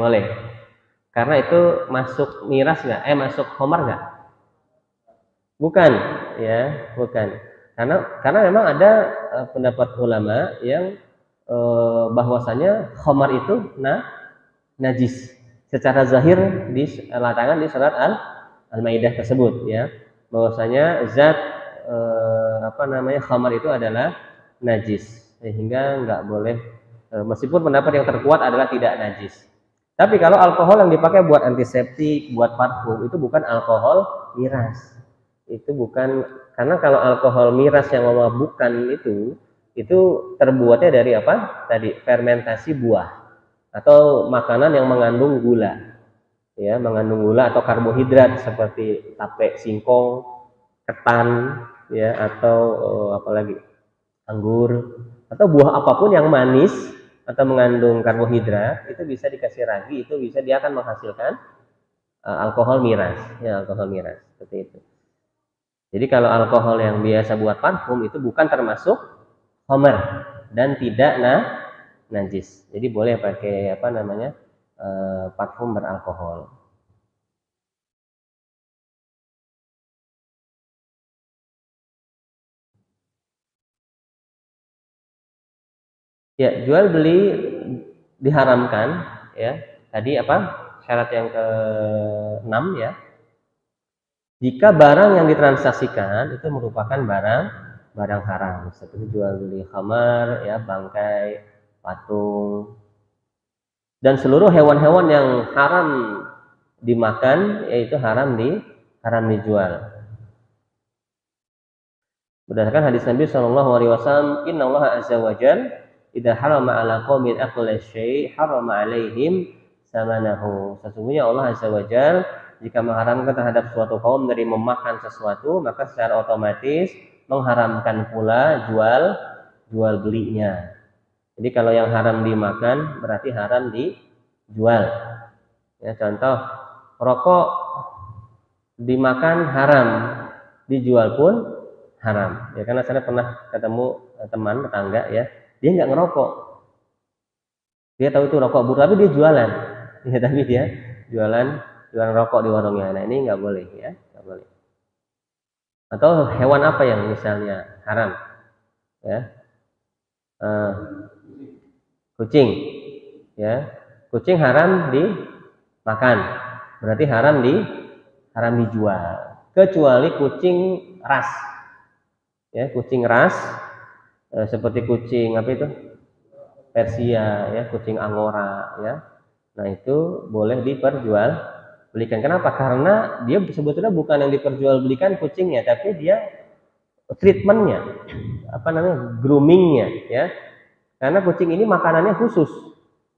Boleh. Karena itu masuk miras nggak? Masuk khamar nggak? Bukan, ya, bukan. Karena memang ada pendapat ulama yang bahwasanya khamar itu najis secara zahir diletakkan di surat Al-Maidah tersebut ya, bahwasanya zat apa namanya khamar itu adalah najis sehingga nggak boleh meskipun pendapat yang terkuat adalah tidak najis. Tapi kalau alkohol yang dipakai buat antiseptik, buat parfum itu bukan alkohol miras. Itu bukan, karena kalau alkohol miras yang memabukkan itu terbuatnya dari apa? Tadi fermentasi buah atau makanan yang mengandung gula. Ya, mengandung gula atau karbohidrat seperti tape, singkong, ketan ya atau apalagi anggur atau buah apapun yang manis atau mengandung karbohidrat itu bisa dikasih ragi, itu bisa dia akan menghasilkan alkohol miras ya, alkohol miras seperti itu. Jadi kalau alkohol yang biasa buat parfum itu bukan termasuk khamar dan tidak najis. Jadi boleh pakai apa namanya parfum beralkohol. Ya, jual beli diharamkan ya. Tadi apa? Syarat yang ke-6 ya. Jika barang yang ditransaksikan itu merupakan barang haram, seperti jual beli khamar ya, bangkai patung, dan seluruh hewan-hewan yang haram dimakan yaitu haram dijual. Berdasarkan hadis Nabi Shallallahu Alaihi Wasallam, Inna Allah Azza wa Jal idza harama ala qaumin aqla syai' harama alaihim samanahu. Sesungguhnya Allah Azza wa Jal jika mengharamkan terhadap suatu kaum dari memakan sesuatu, maka secara otomatis mengharamkan pula jual belinya. Jadi kalau yang haram dimakan berarti haram dijual. Ya, contoh rokok dimakan haram, dijual pun haram. Ya, karena saya pernah ketemu teman tetangga ya, dia nggak ngerokok, dia tahu itu rokok buruk tapi dia jualan. Ya, tapi dia jualan rokok di warungnya. Nah ini nggak boleh ya, nggak boleh. Atau hewan apa yang misalnya haram? Ya, kucing. Ya, kucing haram dimakan, berarti haram dijual. Kecuali kucing ras. Ya, kucing ras seperti kucing apa itu? Persia, ya, kucing Angora, ya. Nah itu boleh diperjualbelikan. Kenapa? Karena dia sebetulnya bukan yang diperjualbelikan kucingnya, tapi dia treatmentnya, apa namanya, groomingnya, ya. Karena kucing ini makanannya khusus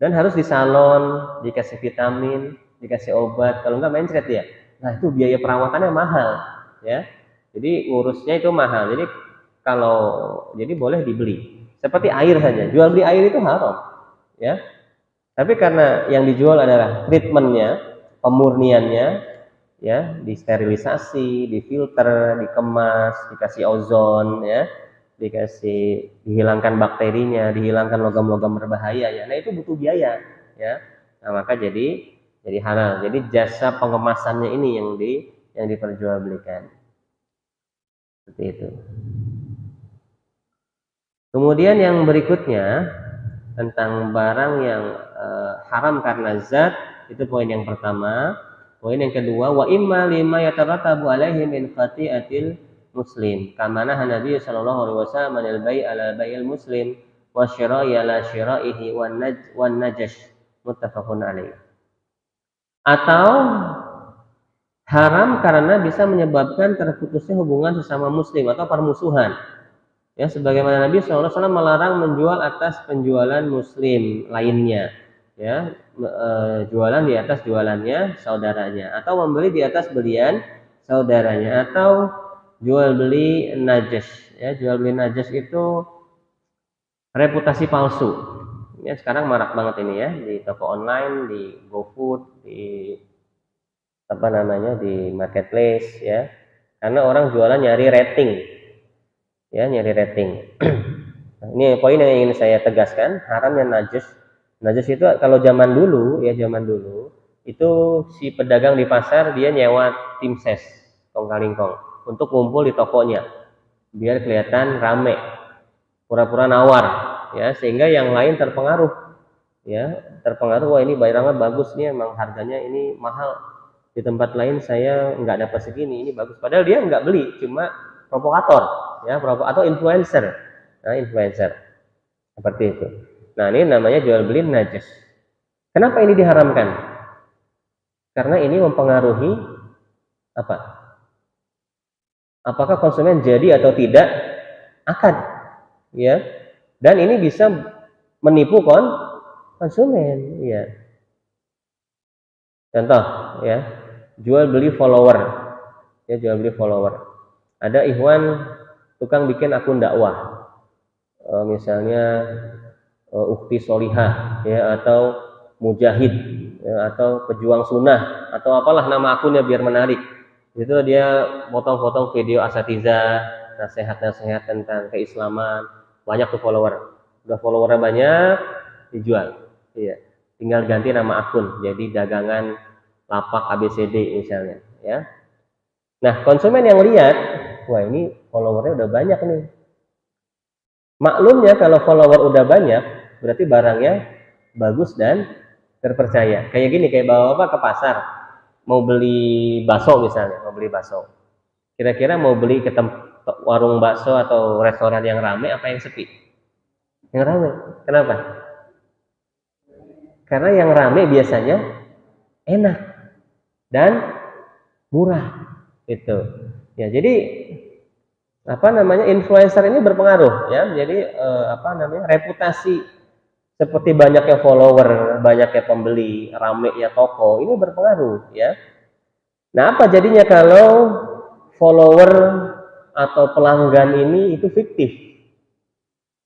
dan harus di salon, dikasih vitamin, dikasih obat. Kalau enggak mencret ya. Nah itu biaya perawatannya mahal, ya. Jadi ngurusnya itu mahal. Jadi boleh dibeli. Seperti air saja, jual beli air itu haram, ya. Tapi karena yang dijual adalah treatmentnya, pemurniannya, ya, disterilisasi, difilter, dikemas, dikasih ozon, ya, dihilangkan bakterinya, dihilangkan logam-logam berbahaya, ya. Nah itu butuh biaya, ya. Nah maka jadi halal. Jadi jasa pengemasannya ini yang diperjualbelikan. Seperti itu. Kemudian yang berikutnya tentang barang yang haram karena zat, itu poin yang pertama. Poin yang kedua, wa imma lima yatarattabu alaihi min khati'atil muslim. Kama naha Nabi sallallahu alaihi wasallam anil bai' ala bai'il muslim wa syira'i ala syira'ihi wan najash. Muttafaqun alaih. Atau haram karena bisa menyebabkan terputusnya hubungan sesama muslim atau permusuhan. Ya, sebagaimana Nabi SAW melarang menjual atas penjualan muslim lainnya, ya, jualan di atas jualannya saudaranya, atau membeli di atas belian saudaranya, atau jual beli najas. Ya, jual beli najas itu reputasi palsu. Ya, sekarang marak banget ini ya, di toko online, di GoFood, di di marketplace, ya, karena orang jualan nyari rating. Ya, nyari rating. Nah, ini poin yang ingin saya tegaskan, haramnya najas. Najas itu kalau zaman dulu itu si pedagang di pasar dia nyewa tim ses kong kali kong untuk ngumpul di tokonya biar kelihatan rame, pura-pura nawar, ya, sehingga yang lain terpengaruh, ya, wah ini barangnya bagus nih, emang harganya ini mahal, di tempat lain saya nggak dapat segini, ini bagus, padahal dia nggak beli, cuma provokator, ya, atau influencer. Nah, influencer seperti itu. Nah, ini namanya jual beli najas. Kenapa ini diharamkan? Karena ini mempengaruhi apa? Apakah konsumen jadi atau tidak akad, ya. Dan ini bisa menipu konsumen, ya. Contoh, ya, jual beli follower. Ya, jual beli follower. Ada ikhwan tukang bikin akun dakwah, misalnya ukti solihah, ya, atau mujahid, ya, atau pejuang sunnah, atau apalah nama akunnya biar menarik. Itu dia potong-potong video asatidzah, nasihat-nasihat tentang keislaman, banyak tuh follower. Udah followernya banyak, dijual, iya. Tinggal ganti nama akun, jadi dagangan lapak ABCD misalnya, ya. Nah, konsumen yang lihat, wah ini followernya udah banyak nih. Maklumnya kalau follower udah banyak, berarti barangnya bagus dan terpercaya. Kayak gini, kayak bapak ke pasar, mau beli bakso misalnya, Kira-kira mau beli ke warung bakso atau restoran yang ramai apa yang sepi? Yang ramai. Kenapa? Karena yang rame biasanya enak dan murah itu. Ya, jadi influencer ini berpengaruh ya. Jadi reputasi seperti banyaknya follower, banyaknya pembeli, ramenya toko ini berpengaruh ya. Nah, apa jadinya kalau follower atau pelanggan ini itu fiktif?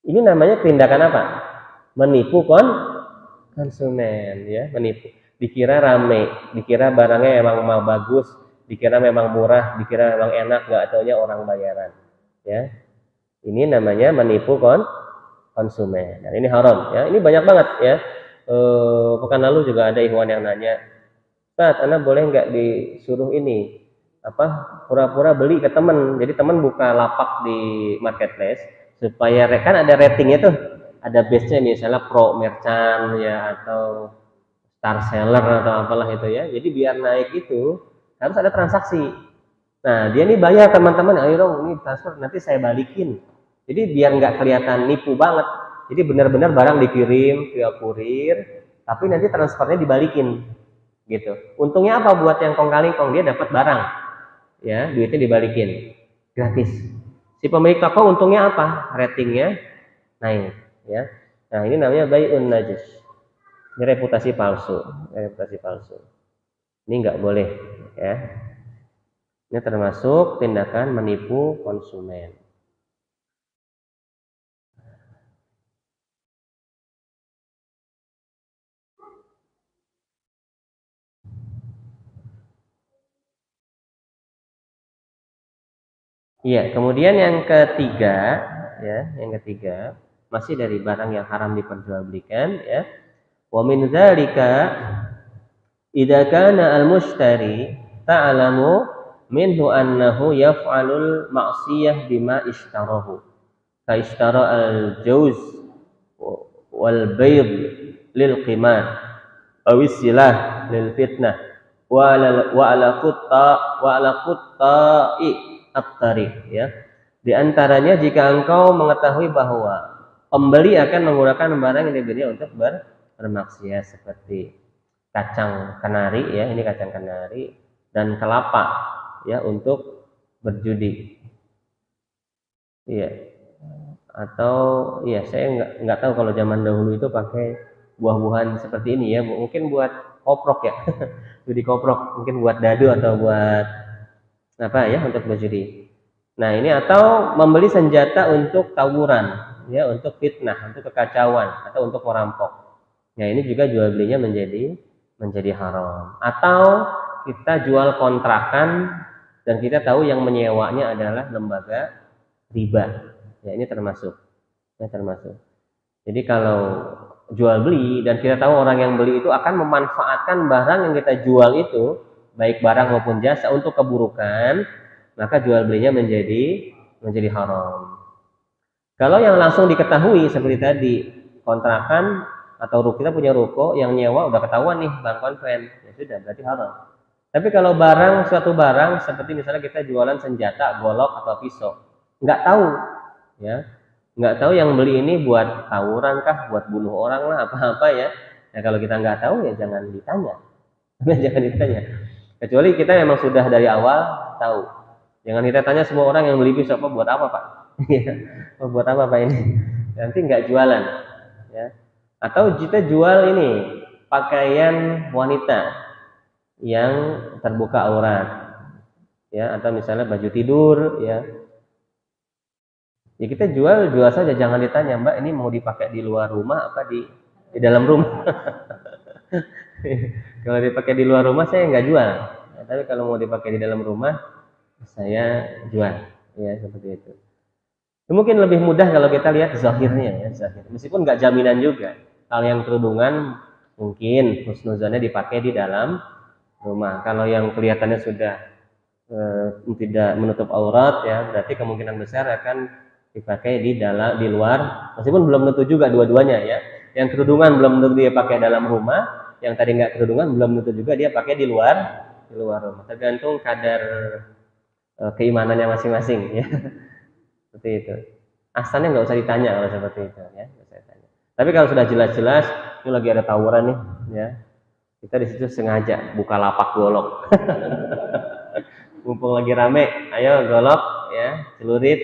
Ini namanya tindakan apa? Menipu konsumen ya, menipu. Dikira rame, dikira barangnya emang mau bagus, dikira memang murah, dikira memang enak, nggak taunya orang bayaran ya. Ini namanya menipu konsumen. Nah, ini haram ya. Ini banyak banget ya. Pekan lalu juga ada ikhwan yang nanya, Ustaz, Anda boleh nggak disuruh ini pura-pura beli ke teman. Jadi teman buka lapak di marketplace supaya kan ada ratingnya tuh, ada base-nya misalnya pro merchant ya atau star seller atau apalah itu ya. Jadi biar naik itu harus ada transaksi. Nah, dia nih bayar teman-teman, ayo dong ini transfer nanti saya balikin. Jadi biar nggak kelihatan nipu banget. Jadi benar-benar barang dikirim via kurir, tapi nanti transfernya dibalikin. Gitu. Untungnya apa buat yang kong kali kong, dia dapat barang. Ya, duitnya dibalikin. Gratis. Si pemilik toko untungnya apa? Ratingnya naik, ya. Nah, ini namanya bai'un najis. Ini reputasi palsu, reputasi palsu. Ini nggak boleh, ya. Ini termasuk tindakan menipu konsumen. Iya, kemudian yang ketiga, ya, yang ketiga masih dari barang yang haram diperjualbelikan, ya. Wa min dzalika idza kana al-mushtari ta'lamu minhu annahu yaf'alul ma'siyah bima ishtarahu. Ka ishtara al-jawz wal bayd lil qimar aw silah lil fitnah wa ala qutta'i at-tariq, ya. Di antaranya jika engkau mengetahui bahwa pembeli akan menggunakan barang yang dibeli untuk bermaksiat seperti kacang kenari, ya, ini kacang kenari, dan kelapa, ya, untuk berjudi. Iya. Atau ya saya nggak tahu kalau zaman dahulu itu pakai buah-buahan seperti ini, ya, mungkin buat koprok, ya. Judi koprok, mungkin buat dadu atau buat apa, ya, untuk berjudi. Nah, ini atau membeli senjata untuk tawuran, ya, untuk fitnah, untuk kekacauan atau untuk merampok. Ya, ini juga jual belinya menjadi haram. Atau kita jual kontrakan dan kita tahu yang menyewanya adalah lembaga riba. Ya, ini termasuk. Ya, termasuk. Jadi kalau jual beli dan kita tahu orang yang beli itu akan memanfaatkan barang yang kita jual itu, baik barang maupun jasa, untuk keburukan, maka jual belinya menjadi haram. Kalau yang langsung diketahui seperti tadi, kontrakan atau kita punya ruko yang nyewa udah ketahuan nih Bang Konven, ya sudah, berarti haram. Tapi kalau suatu barang seperti misalnya kita jualan senjata, golok atau pisau, nggak tahu, ya, nggak tahu yang beli ini buat tawuran kah, buat bunuh orang lah, apa-apa, ya. Nah, kalau kita nggak tahu, ya jangan ditanya. Jangan ditanya. Kecuali kita memang sudah dari awal tahu. Jangan kita tanya semua orang yang beli pisau, buat apa Pak? Buat apa Pak ini? Nanti nggak jualan, ya. Atau kita jual ini pakaian wanita yang terbuka aurat, ya, atau misalnya baju tidur, ya. Ya kita jual saja, jangan ditanya, Mbak ini mau dipakai di luar rumah apa di dalam rumah. Kalau dipakai di luar rumah saya nggak jual, ya, tapi kalau mau dipakai di dalam rumah saya jual, ya, seperti itu. Mungkin lebih mudah kalau kita lihat zahirnya, ya, zahir. Meskipun nggak jaminan juga. Kalau yang kerudungan mungkin husnuzonnya dipakai di dalam rumah. Kalau yang kelihatannya sudah tidak menutup aurat, ya, berarti kemungkinan besar akan dipakai di luar. Meskipun belum tentu juga dua-duanya, ya. Yang kerudungan belum tentu dia pakai dalam rumah, yang tadi nggak kerudungan belum tentu juga dia pakai di luar rumah. Tergantung kadar keimanannya masing-masing, ya. Seperti itu. Asalnya nggak usah ditanya kalau seperti itu, ya. Tapi kalau sudah jelas-jelas ini lagi ada tawuran nih, ya. Kita di situ sengaja buka lapak golok. Mumpung lagi rame, ayo golok ya, celurit.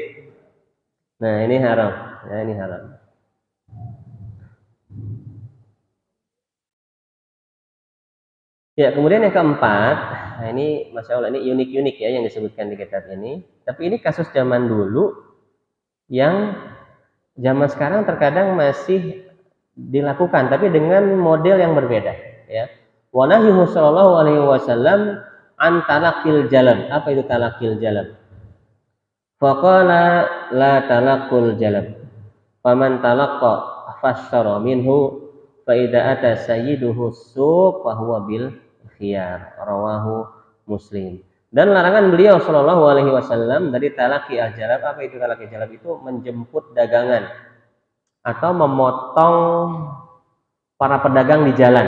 Nah, ini haram. Ya, ini haram. Ya, kemudian yang keempat, nah ini Masya Allah, ini unik-unik ya yang disebutkan di kitab ini. Tapi ini kasus zaman dulu yang zaman sekarang terkadang masih dilakukan, tapi dengan model yang berbeda. Ya, wa nahyuhu sallallahu alaihi wasallam an talaqil jalan. Apa itu talaqil jalan? Faqala la talaqul jalan. Faman talaqqa fasyara minhu fa idza ata sayyiduhu suq fa huwa bil khiyar, rawahu Muslim. Dan larangan beliau sallallahu alaihi wasallam dari talaqi al-jalab. Apa itu talaqi al-jalab? Itu menjemput dagangan atau memotong para pedagang di jalan.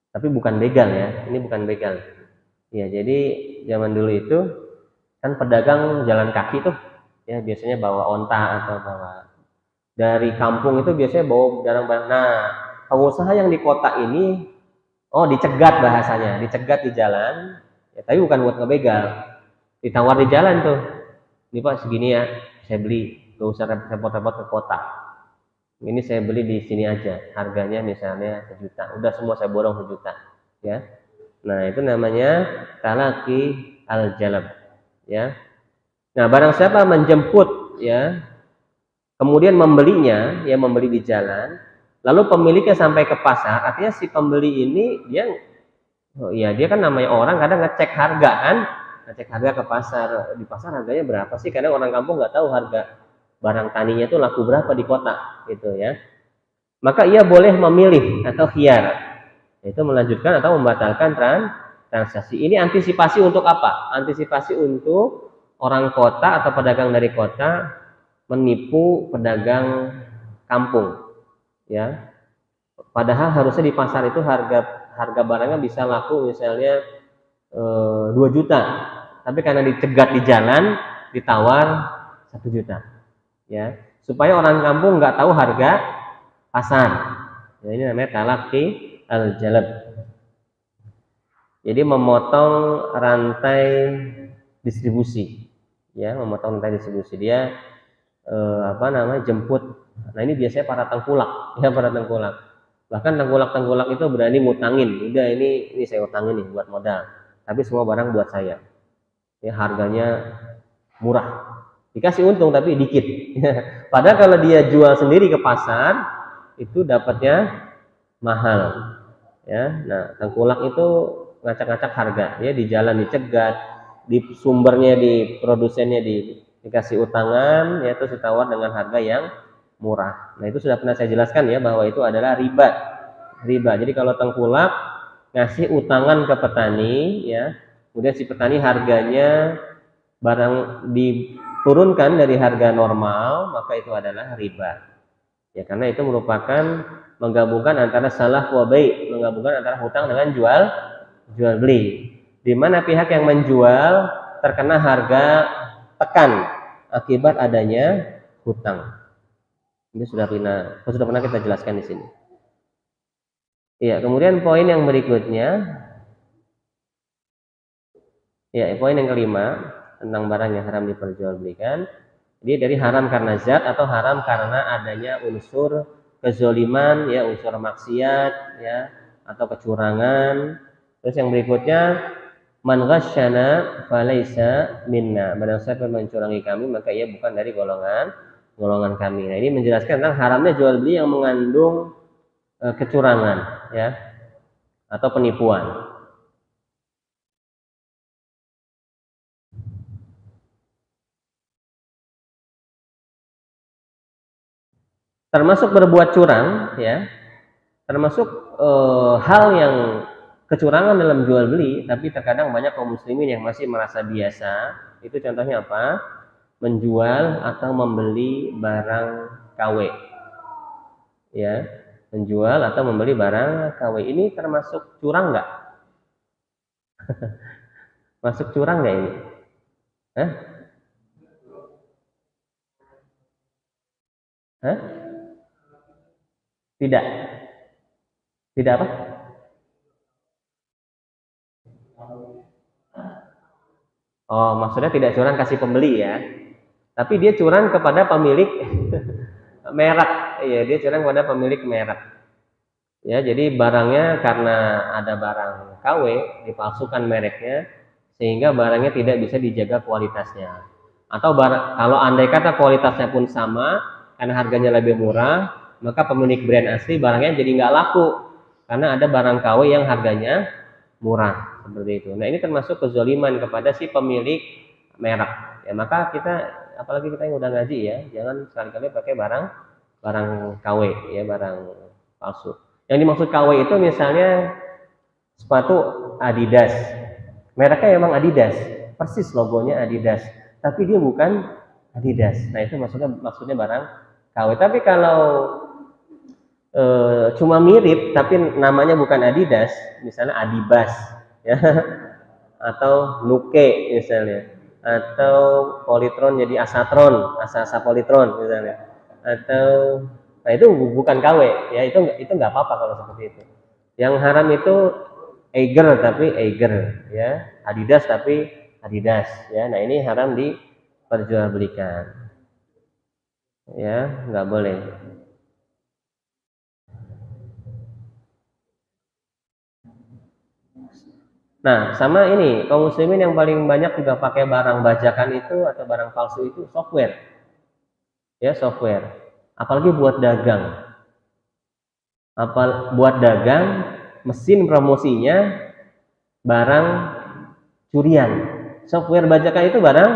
Tapi bukan begal ya, ini bukan begal. Ya, jadi zaman dulu itu kan pedagang jalan kaki tuh, ya biasanya bawa onta atau bawa dari kampung itu biasanya bawa barang-barang. Nah, pengusaha yang di kota ini, dicegat bahasanya, dicegat di jalan, ya, tapi bukan buat ngebegal, ditawar di jalan tuh, ini Pak segini ya, saya beli, gak usah repot-repot ke kota, ini saya beli di sini aja, harganya misalnya 1 juta, udah semua saya borong 1 juta, ya. Nah, itu namanya talaqi al-jalab, ya. Nah, barang siapa menjemput, ya, kemudian membelinya, ya membeli di jalan, lalu pemiliknya sampai ke pasar, artinya si pembeli ini dia kan namanya orang kadang ngecek harga kan, ngecek harga ke pasar, di pasar harganya berapa sih? Karena orang kampung nggak tahu harga barang taninya itu laku berapa di kota, gitu ya. Maka ia boleh memilih atau khiyar, yaitu melanjutkan atau membatalkan transaksi. Ini antisipasi untuk apa? Antisipasi untuk orang kota atau pedagang dari kota menipu pedagang kampung, ya. Padahal harusnya di pasar itu harga barangnya bisa laku misalnya 2 juta, tapi karena dicegat di jalan ditawar 1 juta, ya, supaya orang kampung nggak tahu harga pasar. Ya, ini namanya talaqi al-jalab. Jadi memotong rantai distribusi, ya, memotong rantai distribusi. Dia jemput. Nah, ini biasanya para tengkulak, ya, para tengkulak. Bahkan tengkulak-tengkulak itu berani ngutangin. Udah ini saya utangin nih buat modal. Tapi semua barang buat saya. Ya, harganya murah. Dikasih untung tapi dikit. Padahal kalau dia jual sendiri ke pasar itu dapatnya mahal. Ya, nah tengkulak itu ngacak-ngacak harga. Ya, di jalan dicegat, di sumbernya, di produsennya dikasih utangan, ya, terus ditawar dengan harga yang murah. Nah, itu sudah pernah saya jelaskan ya bahwa itu adalah riba. Jadi kalau tengkulak ngasih utangan ke petani, ya, kemudian si petani harganya barang diturunkan dari harga normal, maka itu adalah riba. Ya, karena itu merupakan menggabungkan antara salah wa bai', menggabungkan antara hutang dengan jual beli. Di mana pihak yang menjual terkena harga tekan akibat adanya hutang. Ini sudah pernah kita jelaskan di sini. Ya, kemudian poin yang berikutnya, ya, poin yang kelima tentang barang yang haram diperjualbelikan. Dia dari haram karena zat atau haram karena adanya unsur kezoliman, ya, unsur maksiat, ya, atau kecurangan. Terus yang berikutnya, man ghasyana falaisa minna. Barang siapa mencurangi kami maka ia bukan dari golongan kami. Nah, ini menjelaskan tentang haramnya jual beli yang mengandung kecurangan, ya, atau penipuan. Termasuk berbuat curang, ya, termasuk hal yang kecurangan dalam jual beli, tapi terkadang banyak kaum muslimin yang masih merasa biasa. Itu contohnya apa? Menjual atau membeli barang KW, ya, menjual atau membeli barang KW. Ini termasuk curang nggak? Masuk curang nggak ini? Hah? Hah? Tidak. Tidak apa? Oh, maksudnya tidak curang kasih pembeli ya. Tapi dia curang kepada pemilik merek. Iya, dia curang kepada pemilik merek. Ya, jadi barangnya karena ada barang KW dipalsukan mereknya sehingga barangnya tidak bisa dijaga kualitasnya. Atau kalau andai kata kualitasnya pun sama karena harganya lebih murah, maka pemilik brand asli barangnya jadi nggak laku karena ada barang KW yang harganya murah seperti itu. Nah, ini termasuk kezaliman kepada si pemilik merek. Ya, maka kita apalagi kita yang udah ngaji ya, jangan sekali-kali pakai barang KW ya, barang palsu. Yang dimaksud KW itu misalnya sepatu Adidas. Mereknya memang Adidas, persis logonya Adidas, tapi dia bukan Adidas. Nah, itu maksudnya barang KW. Tapi kalau cuma mirip tapi namanya bukan Adidas, misalnya Adibas ya, atau Nuke misalnya, atau Polytron jadi Asatron, Asa Polytron misalnya, atau nah itu bukan KW ya, itu nggak apa-apa kalau seperti itu. Yang haram itu Eiger tapi Eiger ya, Adidas tapi Adidas ya. Nah, ini haram diperjualbelikan ya, nggak boleh. Nah, sama ini, kaum muslimin yang paling banyak juga pakai barang bajakan itu atau barang palsu itu software. Ya, software. Apalagi buat dagang. Buat dagang, mesin promosinya barang curian. Software bajakan itu barang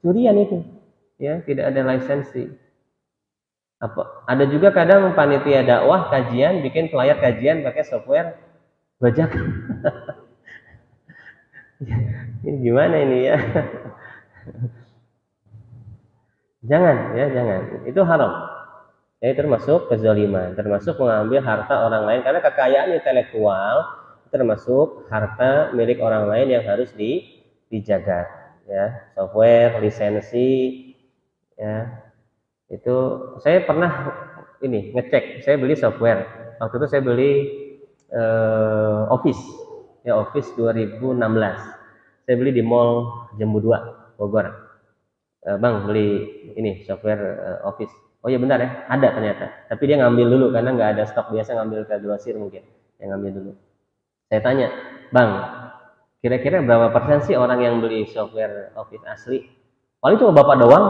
curian itu. Ya, tidak ada lisensi. Ada juga kadang panitia dakwah kajian bikin flyer kajian pakai software bajakan. Ini gimana ini ya? Jangan ya, jangan. Itu haram. Ya, itu termasuk kezaliman, termasuk mengambil harta orang lain karena kekayaan intelektual termasuk harta milik orang lain yang harus dijaga. Ya, software, lisensi, ya. Itu saya pernah ini ngecek. Saya beli software. Waktu itu saya beli Office. Ya, Office 2016. Saya beli di Mall Jambu 2 Bogor. Bang, beli ini software Office. Oh iya benar ya, ada ternyata. Tapi dia ngambil dulu karena nggak ada stok, biasa ngambil ke grosir mungkin. Yang ngambil dulu. Saya tanya, Bang, kira-kira berapa persen sih orang yang beli software Office asli? Paling cuma bapak doang.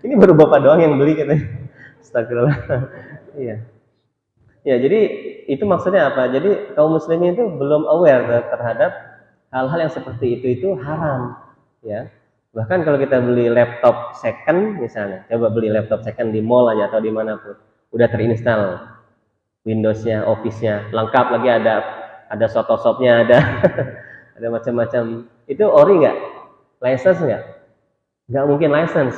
Ini baru bapak doang yang beli katanya. Astagfirullah. Iya. Ya, jadi itu maksudnya apa? Jadi kaum muslimin itu belum aware terhadap hal-hal yang seperti itu haram, ya. Bahkan kalau kita beli laptop second misalnya, coba beli laptop second di mall aja atau dimanapun, udah terinstall Windows-nya, Office-nya, lengkap lagi ada Photoshop-nya, ada ada macam-macam. Itu ori nggak? License nggak? Nggak mungkin license.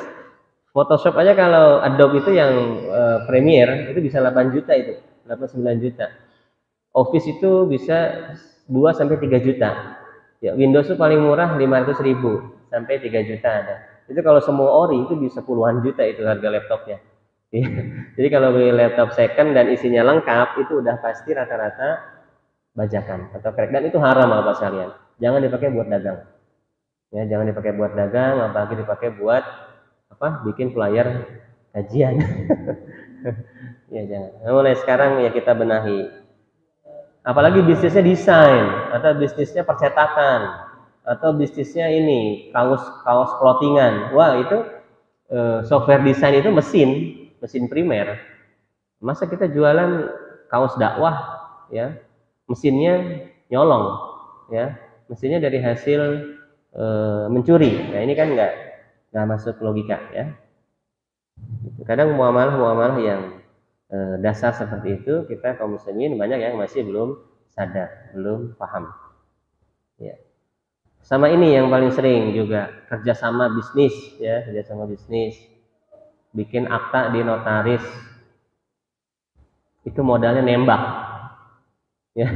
Photoshop aja kalau Adobe itu yang Premiere itu bisa 8 juta itu. 8-9 juta. Office itu bisa 2 sampai 3 juta. Ya, Windows itu paling murah 500.000 sampai 3 juta ada. Itu kalau semua ori itu bisa puluhan juta itu harga laptopnya. Jadi kalau beli laptop second dan isinya lengkap itu udah pasti rata-rata bajakan atau crack, dan itu haram apa sekalian. Jangan dipakai buat dagang. Ya, jangan dipakai buat dagang, apalagi dipakai buat apa? Bikin flyer kajian. Ya jangan. Nah, mulai sekarang ya kita benahi. Apalagi bisnisnya desain atau bisnisnya percetakan atau bisnisnya ini kaos clothingan. Wah, itu software desain itu mesin primer. Masa kita jualan kaos dakwah ya, mesinnya nyolong ya, mesinnya dari hasil mencuri. Nah, ini kan nggak masuk logika ya. Kadang muamalah yang dasar seperti itu kita kaum muslimin banyak yang masih belum sadar, belum paham. Ya. Sama ini yang paling sering juga kerjasama bisnis, ya, kerjasama bisnis, bikin akta di notaris, itu modalnya nembak, ya,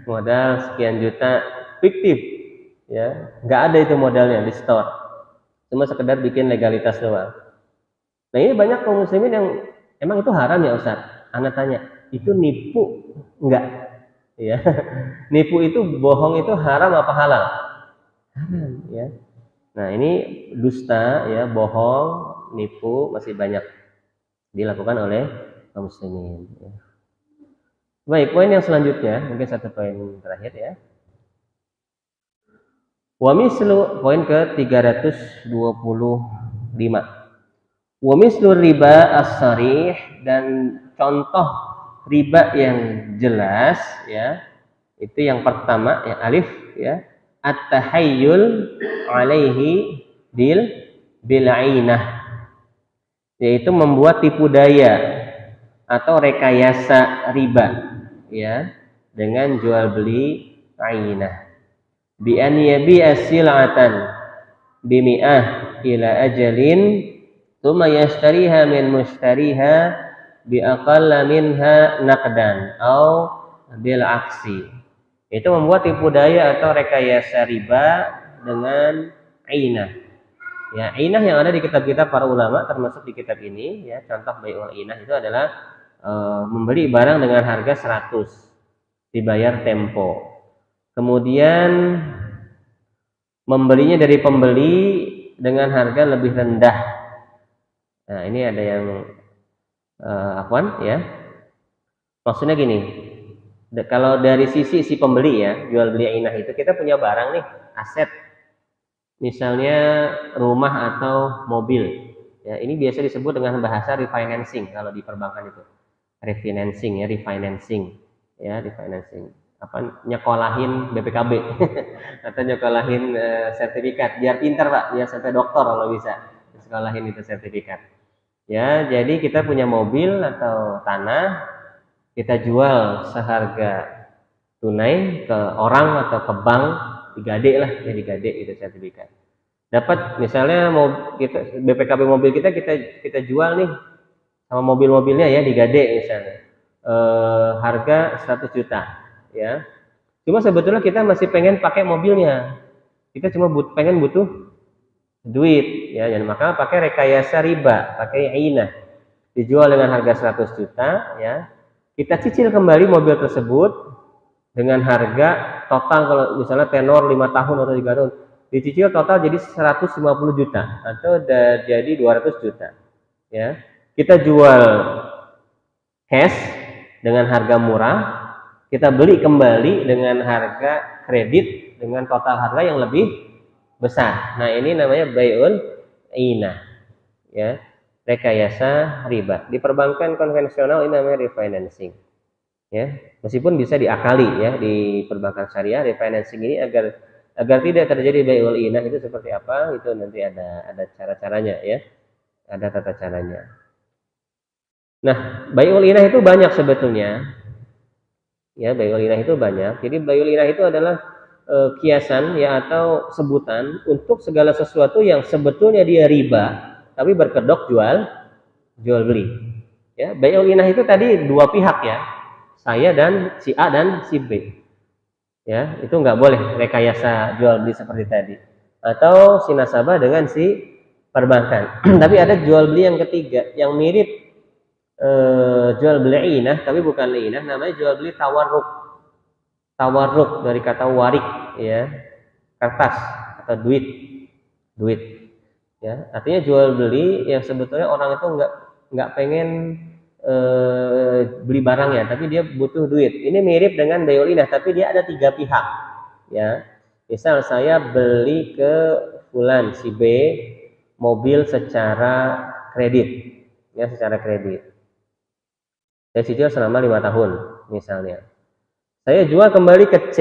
modal sekian juta fiktif, ya, nggak ada itu modalnya di store, cuma sekedar bikin legalitas doang. Nah, ini banyak kaum muslimin yang emang itu haram ya Ustaz? Anda tanya, itu nipu enggak? Ya. Nipu itu, bohong itu haram apa halal? Haram, ya. Nah, ini dusta ya, bohong, nipu masih banyak dilakukan oleh kaum muslimin ya. Baik, poin yang selanjutnya, mungkin satu poin terakhir ya. Wa mislu, poin ke 325. Wa mislu riba as-sarih, dan contoh riba yang jelas ya. Itu yang pertama, yang alif ya. At-tahayyul alaihi bil ainah, yaitu membuat tipu daya atau rekayasa riba ya, dengan jual beli ainah. Bi an yabi'a sil'atan bi mi'ah ila ajalin thumma yashtariha min mushtariha bi aqalla minha naqdan au bil aksi. Itu membuat tipu daya atau rekayasa riba dengan ainah. Ya, ainah yang ada di kitab-kitab para ulama, termasuk di kitab ini ya, contoh bai'ul ainah itu adalah membeli barang dengan harga 100, dibayar tempo. Kemudian membelinya dari pembeli dengan harga lebih rendah. Nah, ini ada yang afwan ya. Maksudnya gini, kalau dari sisi si pembeli ya, jual beli ainah itu, kita punya barang nih, aset. Misalnya rumah atau mobil. Ya, ini biasa disebut dengan bahasa refinancing kalau di perbankan itu. Refinancing ya, refinancing. Ya, refinancing. Apa, nyekolahin BPKB atau nyekolahin sertifikat biar pintar Pak, biar sampai doktor kalau bisa sekolahin itu sertifikat. Ya, jadi kita punya mobil atau tanah, kita jual seharga tunai ke orang atau ke bank, digade lah ya, digade itu sertifikat. Dapat misalnya mau kita BPKB mobil kita jual nih sama mobil-mobilnya ya, digade misalnya harga 100 juta ya. Cuma sebetulnya kita masih pengen pakai mobilnya, kita cuma pengen butuh duit ya, dan maka pakai rekayasa riba, pakai ainah, dijual dengan harga 100 juta ya, kita cicil kembali mobil tersebut dengan harga total, kalau misalnya tenor 5 tahun atau 3 tahun, dicicil total jadi 150 juta atau jadi 200 juta ya. Kita jual cash dengan harga murah, kita beli kembali dengan harga kredit dengan total harga yang lebih besar. Nah, ini namanya bai'ul ainah ya, rekayasa riba. Di perbankan konvensional ini namanya refinancing ya, meskipun bisa diakali ya di perbankan syariah. Refinancing ini agar tidak terjadi bai'ul ainah itu seperti apa, itu nanti ada cara-caranya ya, ada tata caranya. Nah, bai'ul ainah itu banyak sebetulnya ya, bai'ul ainah itu banyak. Jadi bai'ul ainah itu adalah kiasan ya, atau sebutan untuk segala sesuatu yang sebetulnya dia riba tapi berkedok jual beli ya. Bai'ul ainah itu tadi dua pihak ya, saya dan si A dan si B ya, itu nggak boleh rekayasa jual beli seperti tadi, atau si nasabah dengan si perbankan. Tapi ada jual beli yang ketiga yang mirip jual beli ainah tapi bukan ainah, namanya jual beli tawarruk. Tawarruk dari kata warik ya, kertas atau duit ya, artinya jual beli yang sebetulnya orang itu nggak pengen beli barangnya, tapi dia butuh duit. Ini mirip dengan bai'ul ainah, tapi dia ada 3 pihak ya. Misal saya beli ke fulan si B mobil secara kredit ya, secara kredit saya cicil selama 5 tahun misalnya. Saya jual kembali ke C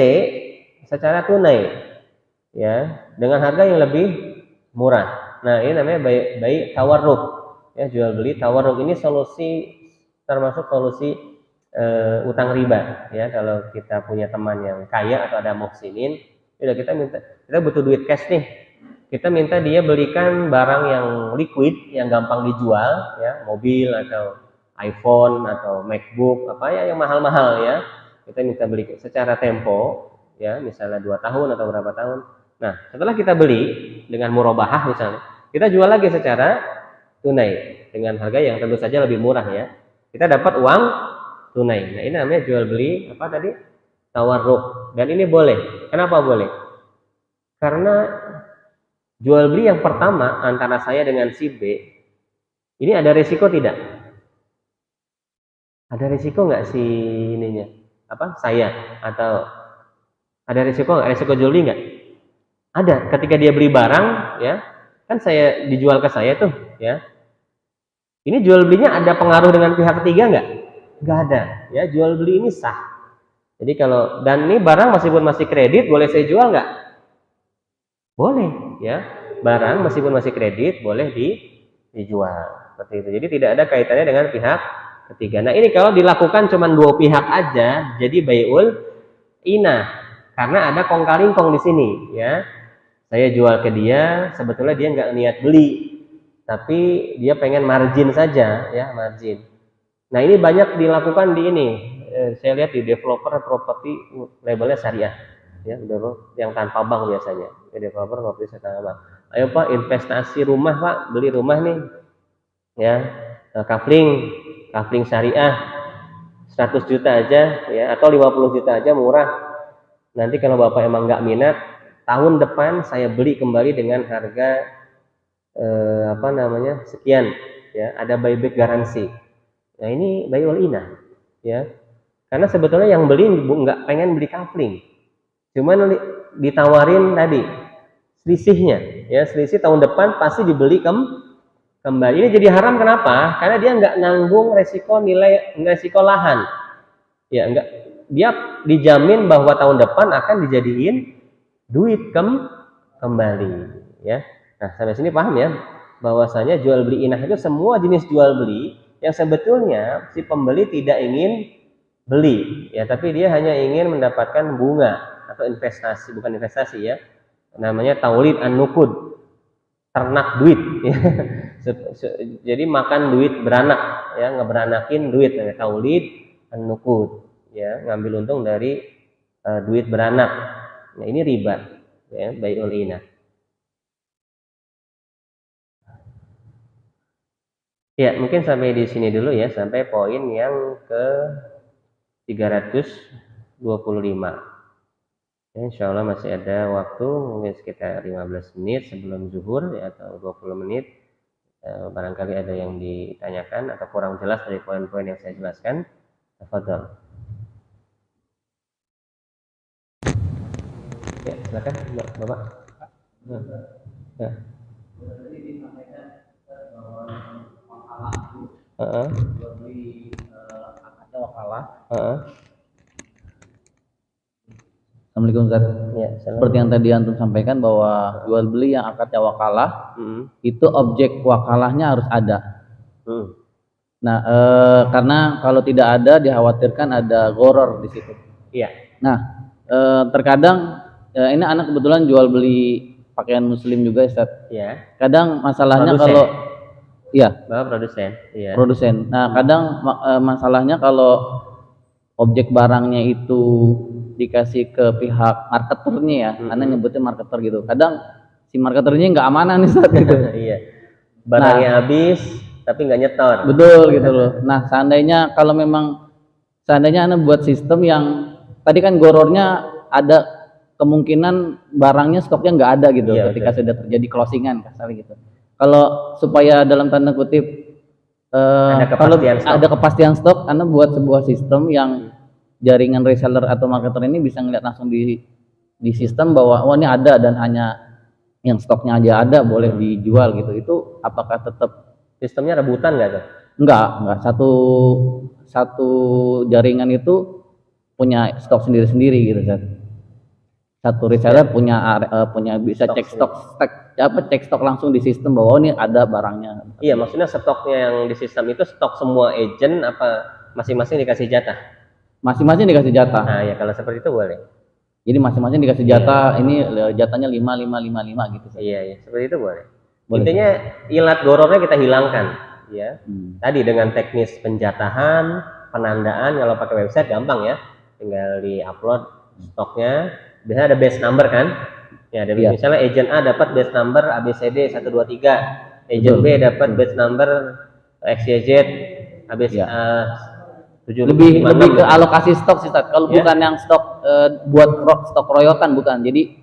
secara tunai ya, dengan harga yang lebih murah. Nah, ini namanya bai' tawarruk ya, jual beli tawarruk. Ini termasuk solusi utang riba ya. Kalau kita punya teman yang kaya atau ada muhsinin, udah kita butuh duit cash nih, kita minta dia belikan barang yang liquid yang gampang dijual ya, mobil atau iPhone atau MacBook, apa ya yang mahal-mahal ya, kita minta beli secara tempo ya, misalnya 2 tahun atau berapa tahun. Nah, setelah kita beli dengan murabahah misalnya, kita jual lagi secara tunai dengan harga yang tentu saja lebih murah ya. kita dapat uang tunai. Nah, ini namanya jual beli apa tadi? Tawarruk. Dan ini boleh. Kenapa boleh? Karena jual beli yang pertama antara saya dengan si B, ini ada risiko tidak? Ada risiko nggak si ininya? Apa? Saya atau ada risiko nggak? Risiko jual beli nggak? Ada. Ketika dia beli barang, ya, kan saya dijual ke saya tuh, ya. Ini jual belinya ada pengaruh dengan pihak ketiga nggak? Nggak ada. Ya, jual beli ini sah. Jadi kalau dan ini barang meskipun masih kredit, boleh saya jual nggak? Boleh, ya. Barang meskipun masih kredit boleh dijual seperti itu. Jadi tidak ada kaitannya dengan pihak ketiga. Nah, ini kalau dilakukan cuma dua pihak aja, jadi bai'ul inah. Karena ada kong kali kong di sini, ya. Saya jual ke dia, sebetulnya dia nggak niat beli, tapi dia pengen margin saja, ya, margin. Nah, ini banyak dilakukan di ini. Saya lihat di developer properti labelnya syariah, ya, yang tanpa bank biasanya. Developer properti tanpa bank. Ayo Pak, investasi rumah Pak, beli rumah nih, ya, kafling syariah 100 juta aja, ya, atau 50 juta aja murah. Nanti kalau Bapak emang nggak minat, tahun depan saya beli kembali dengan harga sekian, ya, ada buyback garansi. Nah, ini bai'ul inah, ya, karena sebetulnya yang beli nggak pengen beli kafling, cuman ditawarin tadi selisihnya, ya, selisih tahun depan pasti dibeli kembali. Ini jadi haram kenapa? Karena dia nggak nanggung resiko lahan, ya, nggak, dia dijamin bahwa tahun depan akan dijadiin duit kembali, ya. Nah, sampai sini paham ya, bahwasanya jual beli inah itu semua jenis jual beli yang sebetulnya si pembeli tidak ingin beli, ya, tapi dia hanya ingin mendapatkan bunga atau investasi, bukan investasi, ya, namanya taulid an-nuqud, ternak duit, ya. Jadi makan duit beranak, ya, ngeberanakin duit, namanya taulid an-nuqud, ya, ngambil untung dari duit beranak. Nah, ini riba, ya, bai'ul inah. Ya, mungkin sampai di sini dulu ya, sampai poin yang ke 325. Ya, insya Allah masih ada waktu, mungkin sekitar 15 menit sebelum zuhur, ya, atau 20 menit. Barangkali ada yang ditanyakan atau kurang jelas dari poin-poin yang saya jelaskan. Tafadhol. Ya, silakan Bapak. Ya. Assalamualaikum Ustaz. Ya, seperti yang tadi antum sampaikan bahwa jual beli yang akadnya wakalah, itu objek wakalahnya harus ada. Nah, karena kalau tidak ada dikhawatirkan ada gharar di situ. Iya. Nah, terkadang ini anak kebetulan jual beli pakaian muslim juga Ustaz. Iya. Kadang masalahnya Produsen. kalau iya, Bapak produsen. Iya. Produsen. Nah, kadang masalahnya kalau objek barangnya itu dikasih ke pihak marketernya, ya, karena nyebutnya marketer gitu. Kadang si marketernya nggak amanah nih Ustaz gitu. Iya. Barangnya habis tapi nggak nyetor. Betul gitu loh. Nah, seandainya Anda buat sistem yang tadi kan gorornya ada kemungkinan barangnya stoknya nggak ada gitu, iya, ketika sudah terjadi closingan kasar gitu. Kalau supaya dalam tanda kutip kalau ada kepastian stok, Anda buat sebuah sistem yang jaringan reseller atau marketer ini bisa ngeliat langsung di sistem bahwa ini ada dan hanya yang stoknya aja ada boleh dijual gitu. Itu apakah tetap sistemnya rebutan nggak tuh? Enggak. Satu jaringan itu punya stok sendiri-sendiri gitu, Zat. Satu reseller punya bisa cek stok langsung di sistem bahwa ini ada barangnya. Iya, maksudnya stoknya yang di sistem itu stok semua agent apa masing-masing dikasih jatah? Masing-masing dikasih jatah. Nah, ya kalau seperti itu boleh. Jadi masing-masing dikasih jatah, ini jatahnya 5 gitu. Iya, seperti itu boleh. Intinya ilat gorornya kita hilangkan, ya. Tadi dengan teknis penjatahan, penandaan, kalau pakai website gampang ya. Tinggal di-upload stoknya. Biasanya ada batch number kan? Ya, ada misalnya agent A dapat batch number ABCD 123, agent B dapat batch number XYZ habis Ya. 7 lebih 56 ke alokasi stok sih Ustaz. Kalau Ya. bukan yang stok stok royokan bukan. Jadi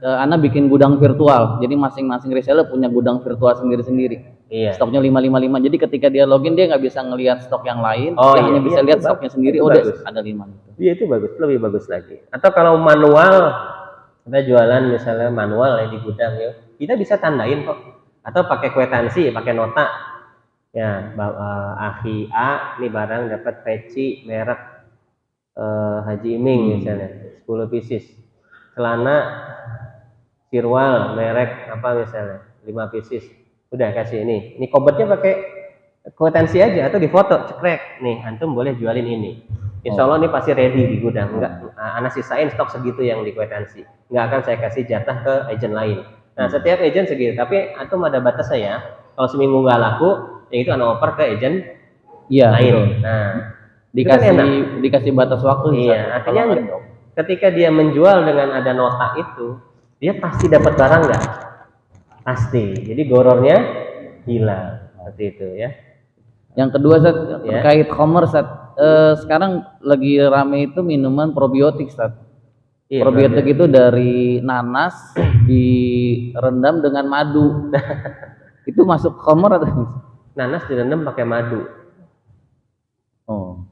Ana bikin gudang virtual. Jadi masing-masing reseller punya gudang virtual sendiri-sendiri. Iya. Stoknya 555. Jadi ketika dia login dia nggak bisa ngelihat stok yang lain, dia hanya bisa lihat stoknya sendiri. Oh, ada 5 gitu. Iya, itu bagus, lebih bagus lagi. Atau kalau manual, kita jualan misalnya manual ya di gudang ya, kita bisa tandain kok. Atau pakai kwitansi, pakai nota. Ya, Akhi A ini barang dapat peci merek Haji Iming misalnya 10 pieces. Celana Sirwal merek apa misalnya 5 pieces. Udah kasih ini kobertnya pakai kwitansi aja atau difoto cekrek. Nih, antum boleh jualin ini. Insya Allah ini pasti ready di gudang. Enggak, Ana sisain stok segitu yang di kwitansi. Enggak akan saya kasih jatah ke agen lain. Nah, setiap agen segitu. Tapi antum ada batasnya ya. Kalau seminggu nggak laku, yang itu Ana oper ke agen lain. Betul. Nah, dikasih batas waktu. Iya, artinya ketika dia menjual dengan ada nota itu, dia pasti dapat barang nggak? Pasti. Jadi gorornya hilang. Seperti itu ya. Yang kedua Ustaz, terkait commerce Ustaz. Sekarang lagi rame itu minuman probiotik Ustaz. Iya, probiotik itu dari nanas direndam dengan madu. Itu masuk commerce atau? Nanas direndam pakai madu. Oh.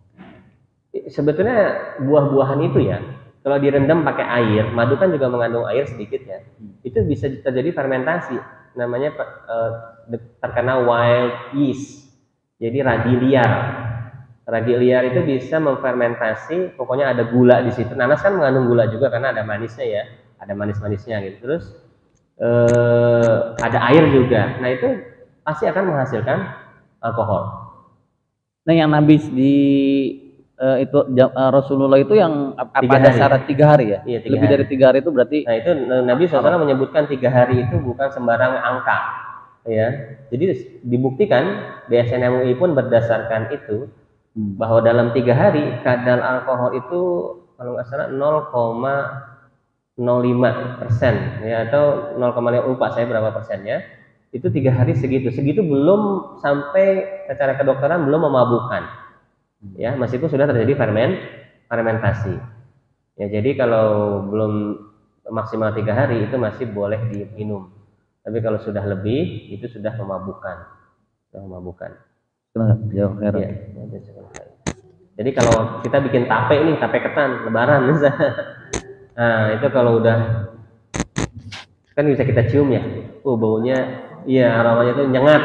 Sebetulnya buah-buahan itu ya, kalau direndam pakai air, madu kan juga mengandung air sedikit ya. Itu bisa terjadi fermentasi. Namanya terkena wild yeast. Jadi ragi liar. Ragi liar itu bisa memfermentasi, pokoknya ada gula di situ. Nanas kan mengandung gula juga karena ada manisnya ya, ada manis-manisnya gitu. Terus ada air juga. Nah, itu pasti akan menghasilkan alkohol. Nah, yang nabis di itu Rasulullah itu yang ada syarat 3 hari ya? Iya, 3 lebih hari. dari 3 hari itu berarti. Nah, itu Nabi SAW menyebutkan 3 hari itu bukan sembarang angka, ya. Jadi dibuktikan DSN MUI pun berdasarkan itu bahwa dalam 3 hari kadar alkohol itu kalau nggak salah 0,05% ya, atau 0,5, lupa saya berapa persennya. Itu 3 hari segitu belum sampai secara kedokteran belum memabukkan ya, meskipun sudah terjadi fermentasi ya. Jadi kalau belum maksimal 3 hari itu masih boleh diminum, tapi kalau sudah lebih itu sudah memabukkan. Ya. Jadi kalau kita bikin tape ketan lebaran misalnya, nah itu kalau udah kan bisa kita cium ya, baunya iya, aromanya itu nyengat,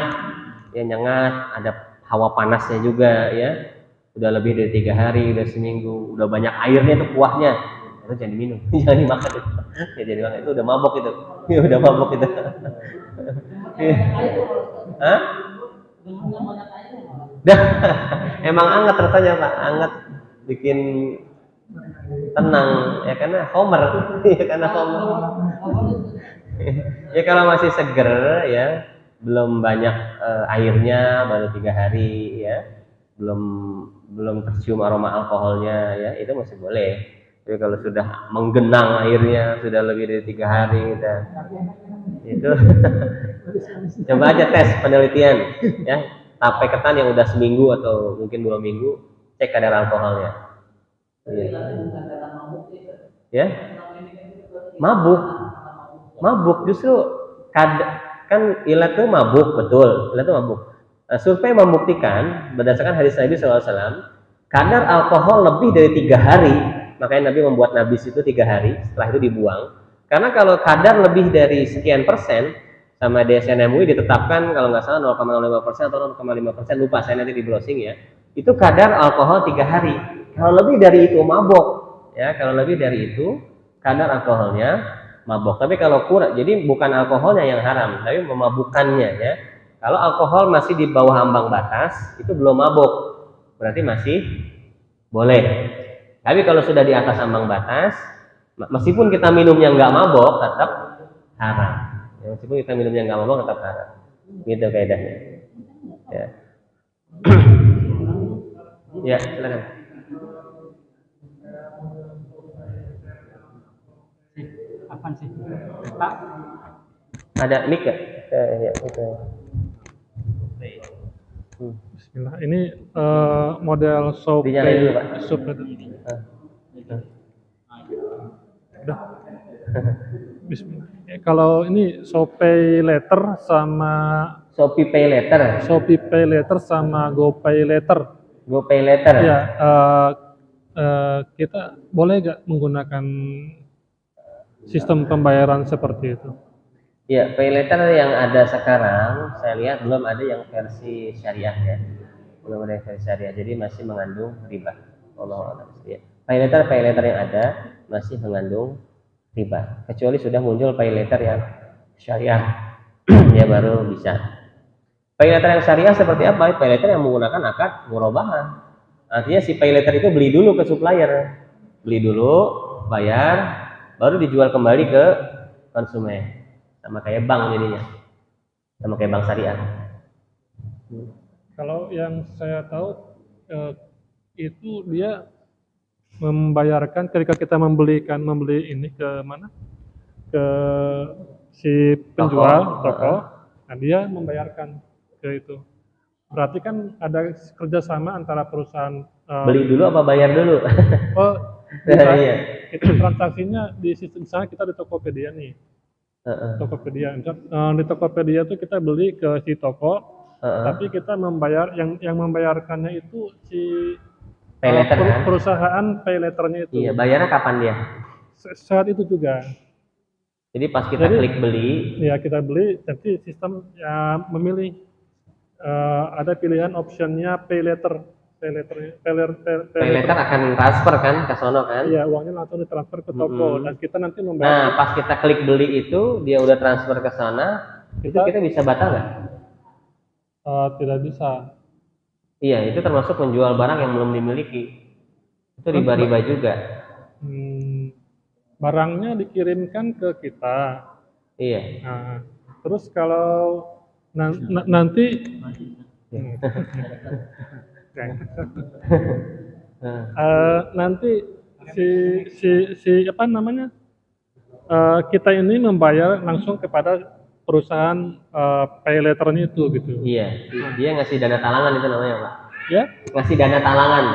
ada hawa panasnya juga ya. Udah lebih dari 3 hari, udah seminggu, udah banyak airnya itu kuahnya, itu jangan diminum, jangan dimakan itu. Ya jadi makan itu udah mabok itu, ya udah mabok itu. Hah? Dah, emang anget rasanya Pak, anget bikin tenang ya, karena homer ya, ya kalau masih seger ya, belum banyak airnya, baru 3 hari ya, belum tercium aroma alkoholnya ya, itu masih boleh. Tapi kalau sudah menggenang airnya, sudah lebih dari 3 hari itu coba aja tes penelitian ya, tape ketan yang udah seminggu atau mungkin 2 minggu, cek kadar alkoholnya ya. Mabuk justru kan ilat itu mabuk, betul, ilat itu mabuk. Survei membuktikan berdasarkan hadis Nabi SAW, kadar alkohol lebih dari 3 hari, makanya Nabi membuat nabis itu 3 hari, setelah itu dibuang. Karena kalau kadar lebih dari sekian persen, sama DSN MUI ditetapkan kalau nggak salah 0,05% atau 0,5%, lupa saya nanti di browsing ya, itu kadar alkohol 3 hari. Kalau lebih dari itu mabok ya, kalau lebih dari itu kadar alkoholnya mabok. Tapi kalau kurang, jadi bukan alkoholnya yang haram, tapi memabukkannya ya. Kalau alkohol masih di bawah ambang batas, itu belum mabok, berarti masih boleh. Tapi kalau sudah di atas ambang batas, meskipun kita minumnya nggak mabok, tetap haram. Ya, meskipun kita minumnya nggak mabok, tetap haram. Gitu kaidahnya. Ya. Ya, silakan. Apaan sih Pak? Ada mic ya? Ya itu. Bismillah. Ini model Dinyalain dulu, Pak. Udah. Bismillah. Kalau ini Shopee Letter sama Shopee Pay Later. Shopee Pay Later sama GoPay Later. GoPay Later. Ya, kita boleh nggak menggunakan sistem pembayaran seperti itu? Ya, Pay Later yang ada sekarang, saya lihat belum ada yang versi syariah ya. Belum ada yang versi syariah, jadi masih mengandung riba. Allah ya. Pay Later yang ada masih mengandung riba. Kecuali sudah muncul Pay Later yang syariah, dia baru bisa. Pay Later yang syariah seperti apa? Pay Later yang menggunakan akad murabahan. Artinya si Pay Later itu beli dulu ke supplier, beli dulu, bayar, baru dijual kembali ke konsumen. Sama kayak bank jadinya, sama kayak bank syariah. Kalau yang saya tahu itu dia membayarkan ketika kita membeli ini ke mana? Ke si penjual toko. Nah, dia membayarkan ke itu. Berarti kan ada kerjasama antara perusahaan beli dulu apa bayar dulu? Oh, iya. Kita transaksinya di sistem, misalnya kita di Tokopedia nih. Tokopedia. Di Tokopedia itu kita beli ke si toko, tapi kita membayar yang membayarkannya itu si Pay Later, kan? Perusahaan Pay Later-nya itu. Iya, bayarnya kapan dia? Saat itu juga. Jadi pas kita klik beli, ya kita beli, nanti sistem ya memilih ada pilihan optionnya Pay Later. Pay Later akan transfer kan ke sono kan? Iya, uangnya langsung ditransfer ke toko dan kita nanti membayar. Nah, pas kita klik beli itu dia udah transfer ke sana, kita bisa batal nggak? Tidak bisa. Iya, itu termasuk menjual barang yang belum dimiliki. Itu riba-riba juga. Barangnya dikirimkan ke kita. Iya. Nah, terus kalau nanti nanti si apa namanya kita ini membayar langsung kepada perusahaan Pay Later-nya itu gitu. Iya, dia ngasih dana talangan itu namanya Pak. Ya? Ngasih dana talangan.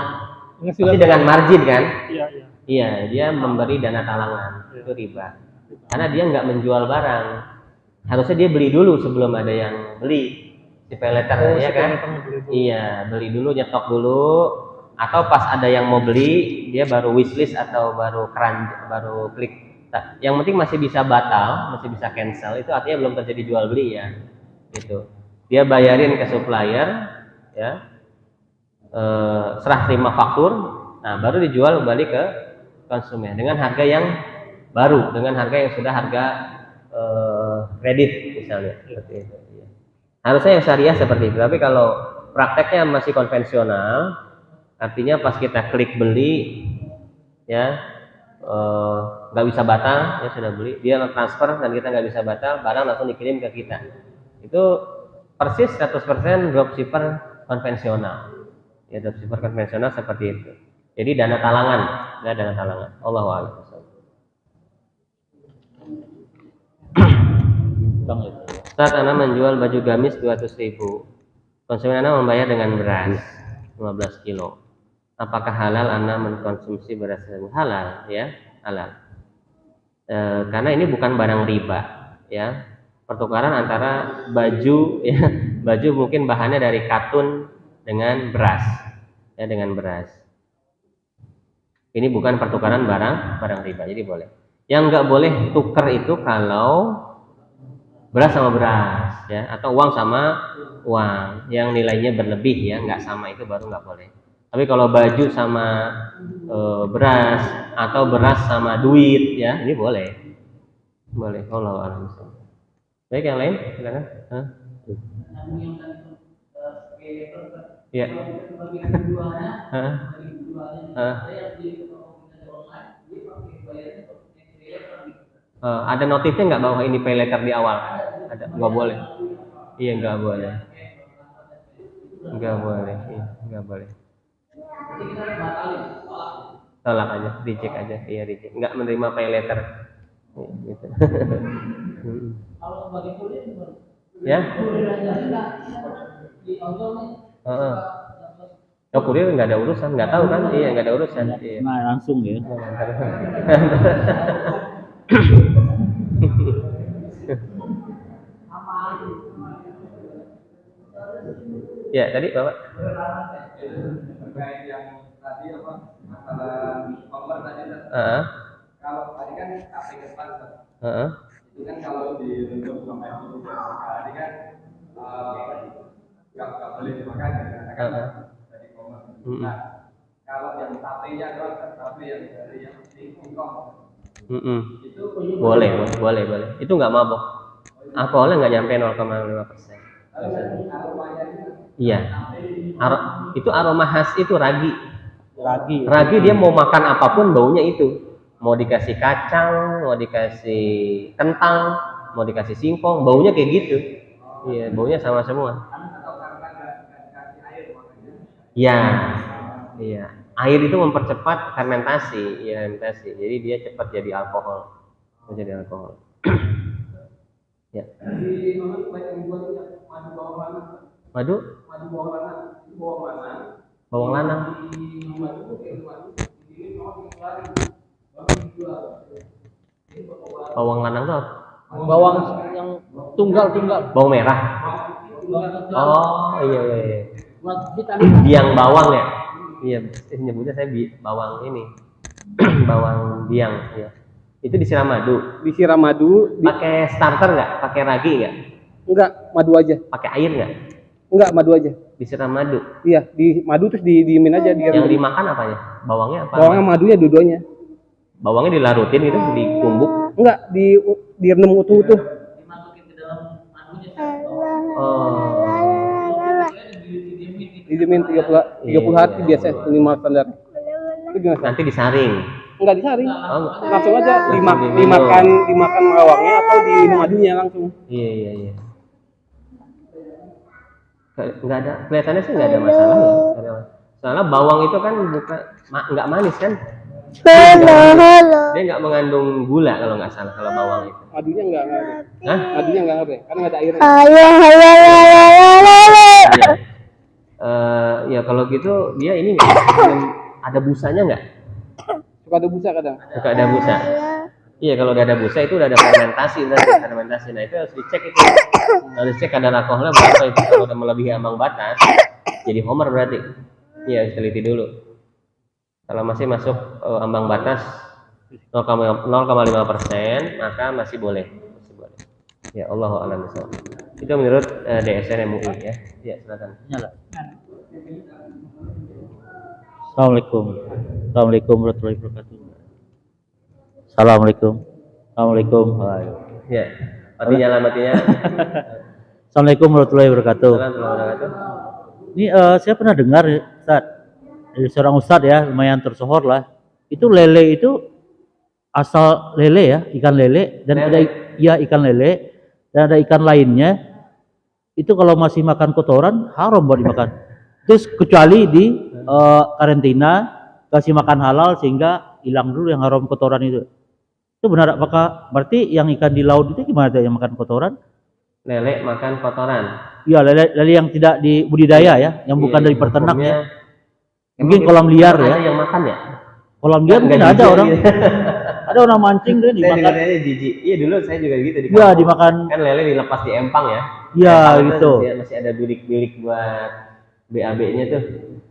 Ngasih dengan margin kan? Iya, iya. Iya, dia memberi dana talangan, itu riba. Karena dia nggak menjual barang. Harusnya dia beli dulu sebelum ada yang beli. Si Pay Later ya kan? Iya, beli dulu, nyetok dulu, atau pas ada yang mau beli dia baru wishlist atau baru klik. Yang penting masih bisa batal, masih bisa cancel, itu artinya belum terjadi jual beli ya. Gitu. Dia bayarin ke supplier, ya, serah terima faktur, nah baru dijual kembali ke konsumen dengan harga yang baru, dengan harga yang sudah harga kredit misalnya, seperti itu. Harusnya yang syariah seperti itu, tapi kalau prakteknya masih konvensional, artinya pas kita klik beli, ya nggak bisa batal, ya sudah beli, dia transfer dan kita nggak bisa batal, barang langsung dikirim ke kita. Itu persis 100% dropshipper konvensional. Ya, dropshipper konvensional seperti itu. Jadi dana talangan, ya dana talangan. Allahu a'lam. Saat Anda menjual baju gamis 200.000, konsumen Anda membayar dengan beras 15 kilo. Apakah halal Anda mengkonsumsi beras tersebut? Halal, ya, halal. Karena ini bukan barang riba, ya. Pertukaran antara baju, ya, baju mungkin bahannya dari katun dengan beras, ya, dengan beras. Ini bukan pertukaran barang riba, jadi boleh. Yang nggak boleh tukar itu kalau beras sama beras, ya, atau uang sama uang yang nilainya berlebih, ya, nggak sama, itu baru nggak boleh. Tapi kalau baju sama beras atau beras sama duit, ya, ini boleh. Allahu a'lam. Baik, yang lain silakan. Ya. Ada notifnya nggak bahwa ini Pay Later di awal? Ada, nggak boleh. Iya, nggak boleh. Nggak boleh. Iya, nggak boleh. Tolak aja, reject aja. Iya, reject. Nggak menerima Pay Later. Gitu. Ya. Heeh. Oh, kurir nggak ada urusan, nggak tahu kan? Iya, nggak ada urusan. Iya. Nah, langsung ya. Ya, tadi Bapak. Terkait yang tadi apa masalah nomor tadi Heeh. kalau tadi kan KP depan Heeh. itu kan kalau direndam sampai 10 hari kan nggak boleh dimakan kan dari nomor. Nah kalau yang tapenya doang tapi yang dari yang singkong itu Boleh. Itu nggak mabok. Alkoholnya nggak nyampe 0,5%. Iya. Itu aroma khas itu ragi. Ragi dia mau makan apapun baunya itu. Mau dikasih kacang, mau dikasih kentang, mau dikasih singkong, baunya kayak gitu. Iya, baunya sama semua. Iya. Iya. Air itu mempercepat fermentasi, ya fermentasi. Jadi dia cepat jadi alkohol. Menjadi alkohol. Ya. Madu? Bawang lanang. Bawang lanang tuh apa? Bawang yang tunggal. Bawang merah. Oh iya. Biang bawang ya. Iya, nyebutnya saya bawang ini. Bawang biang ya. Itu disiram madu. Disiram madu. Pakai starter nggak? Pakai ragi nggak? Enggak, madu aja. Pakai air nggak? Enggak, madu aja. Disiram madu. Iya, di madu terus didiemin aja dia. Yang dimakan apanya? Bawangnya apa? Bawangnya madunya dua-duanya. Bawangnya dilarutin gitu, ditumbuk. Enggak, direndam utuh-utuh. Oh. Didiemin 30 hari biasa minimal standar. Itu gimana? Nanti disaring. Enggak disaring. Oh, Langsung aja dimakan bawangnya atau diminum madunya langsung. Iya. Nggak ada, kelihatannya sih nggak ada masalah ya. Soalnya bawang itu kan bukan nggak manis kan? Dia nggak mengandung gula kalau nggak salah kalau bawang itu. Madunya enggak ada. Hah? Madunya enggak ada, karena enggak ada airnya. Iya. Ya kalau gitu dia ini nggak ada busanya nggak? Suka ada busa kadang. Suka ada busa. Iya, kalau udah ada busa itu udah ada fermentasi. Nah itu harus dicek itu. Harus dicek kadar alkoholnya berapa itu. Kalau udah melebihi ambang batas, jadi homer berarti. Iya, harus teliti dulu. Kalau masih masuk ambang batas 0,5%, maka masih boleh. Ya, Allahu a'lam bishawab. Itu menurut DSN MUI ya. Ya, silakan. Assalamualaikum warahmatullahi wabarakatuh. Assalamualaikum. Ya, matinya. Assalamualaikum warahmatullahi wabarakatuh. Assalamualaikum. Ini saya pernah dengar Ustaz, dari seorang Ustadz ya, lumayan tersohor lah. Itu lele itu asal lele ya, ikan lele dan ada ikan lele dan ada ikan lainnya. Itu kalau masih makan kotoran haram buat dimakan. Terus kecuali di karantina kasih makan halal sehingga hilang dulu yang haram kotoran itu. Itu benar apakah berarti yang ikan di laut itu gimana tuh yang makan kotoran? Lele makan kotoran. Iya, lele yang tidak dibudidaya ya, yang bukan dari peternak ya. Mungkin kolam liar ya. Ada yang makan ya? Kolam liar mungkin ada orang. Ada orang mancing deh dimakan. Saya dengarnya jijik. Iya, dulu saya juga gitu di Iya, kampung. dimakan. Kan lele dilepas di empang ya. Iya, Empang gitu. Itu masih ada bilik-bilik buat BAB-nya tuh.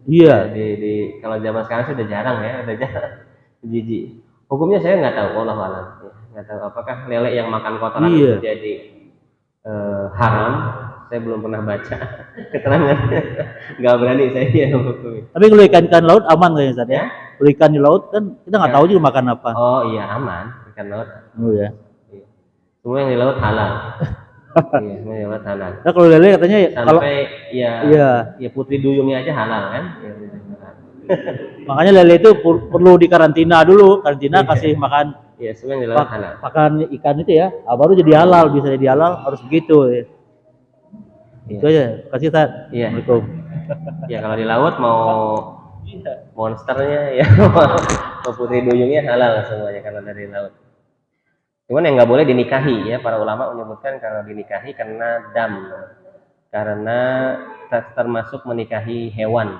Iya. Di kalau zaman sekarang sudah jarang ya, udah jarang. Jijik. Hukumnya saya nggak tahu, wallahu a'lam. Nggak tahu apakah lele yang makan kotoran itu jadi haram. Saya belum pernah baca keterangan. Nggak berani saya menghukumi. Tapi kalau ikan laut aman kayaknya Ustaz ya. Kalau ikan di laut kan kita nggak tahu juga makan apa. Oh iya, aman ikan laut. Oh ya. Semua yang di laut halal. Iya, semua yang di laut halal. Nah, kalau lele katanya kalau Sampai ya putri duyungnya aja halal kan. Ya, makanya lele itu perlu dikarantina dulu. Karantina kasih makan. Iya, semua yang di laut halal. Makan ikan itu ya, baru jadi halal. Bisa jadi halal harus begitu ya. Itu aja. Kasih Ustaz. Iya. Assalamualaikum. Ya kalau di laut mau monsternya ya mau putri duyungnya halal semuanya kalau dari laut. Cuman yang nggak boleh dinikahi ya, para ulama menyebutkan kalau dinikahi kena dam, karena termasuk menikahi hewan,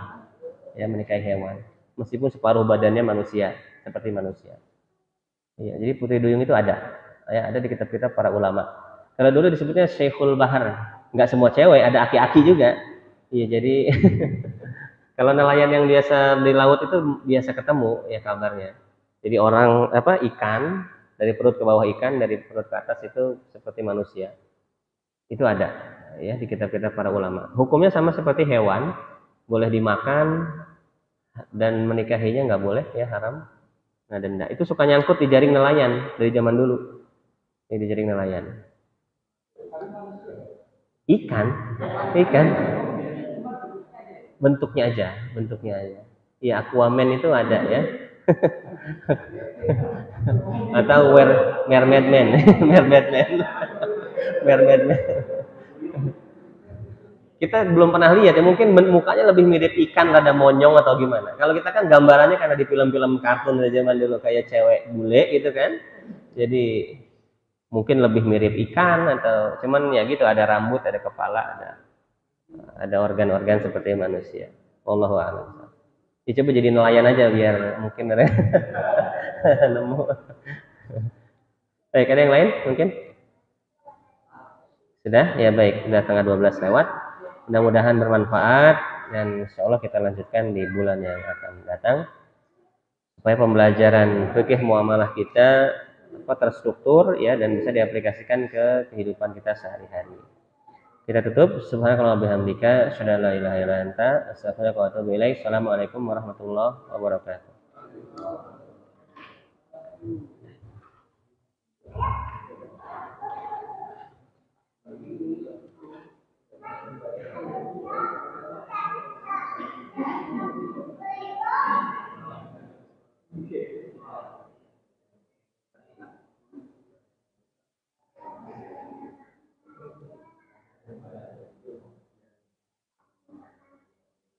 ya menikahi hewan, meskipun separuh badannya manusia seperti manusia. Ya, jadi putri duyung itu ada, ya ada di kitab-kitab para ulama. Kalau dulu disebutnya Syekhul Bahar, nggak semua cewek, ada aki-aki juga. Iya, jadi kalau nelayan yang biasa di laut itu biasa ketemu ya kabarnya. Jadi orang ikan dari perut ke bawah ikan, dari perut ke atas itu seperti manusia. Itu ada ya di kitab-kitab para ulama. Hukumnya sama seperti hewan, boleh dimakan dan menikahinya nggak boleh ya, haram. Nah, denda. Itu suka nyangkut di jaring nelayan dari zaman dulu. Ya, di jaring nelayan. Ikan. Bentuknya aja. Iya, Aquaman itu ada ya. Atau Mermaid Man. Kita belum pernah lihat ya, mungkin mukanya lebih mirip ikan, rada monyong atau gimana. Kalau kita kan gambarannya karena di film-film kartun dari zaman dulu kayak cewek bule gitu kan. Jadi mungkin lebih mirip ikan atau cuman ya gitu, ada rambut, ada kepala, ada organ-organ seperti manusia. Wallahu a'lam. Ya, coba jadi nelayan aja biar mungkin nemu. Baik, ada yang lain mungkin? Sudah? Ya baik, sudah tengah 12 lewat. Mudah-mudahan bermanfaat dan insya Allah kita lanjutkan di bulan yang akan datang supaya pembelajaran fikih muamalah kita terstruktur ya dan bisa diaplikasikan ke kehidupan kita sehari-hari. Kita tutup. Subhanakallah bihamdika, asyhadu an la ilaha illa anta, astaghfiruka wa atubu ilaik. Assalamualaikum warahmatullahi wabarakatuh.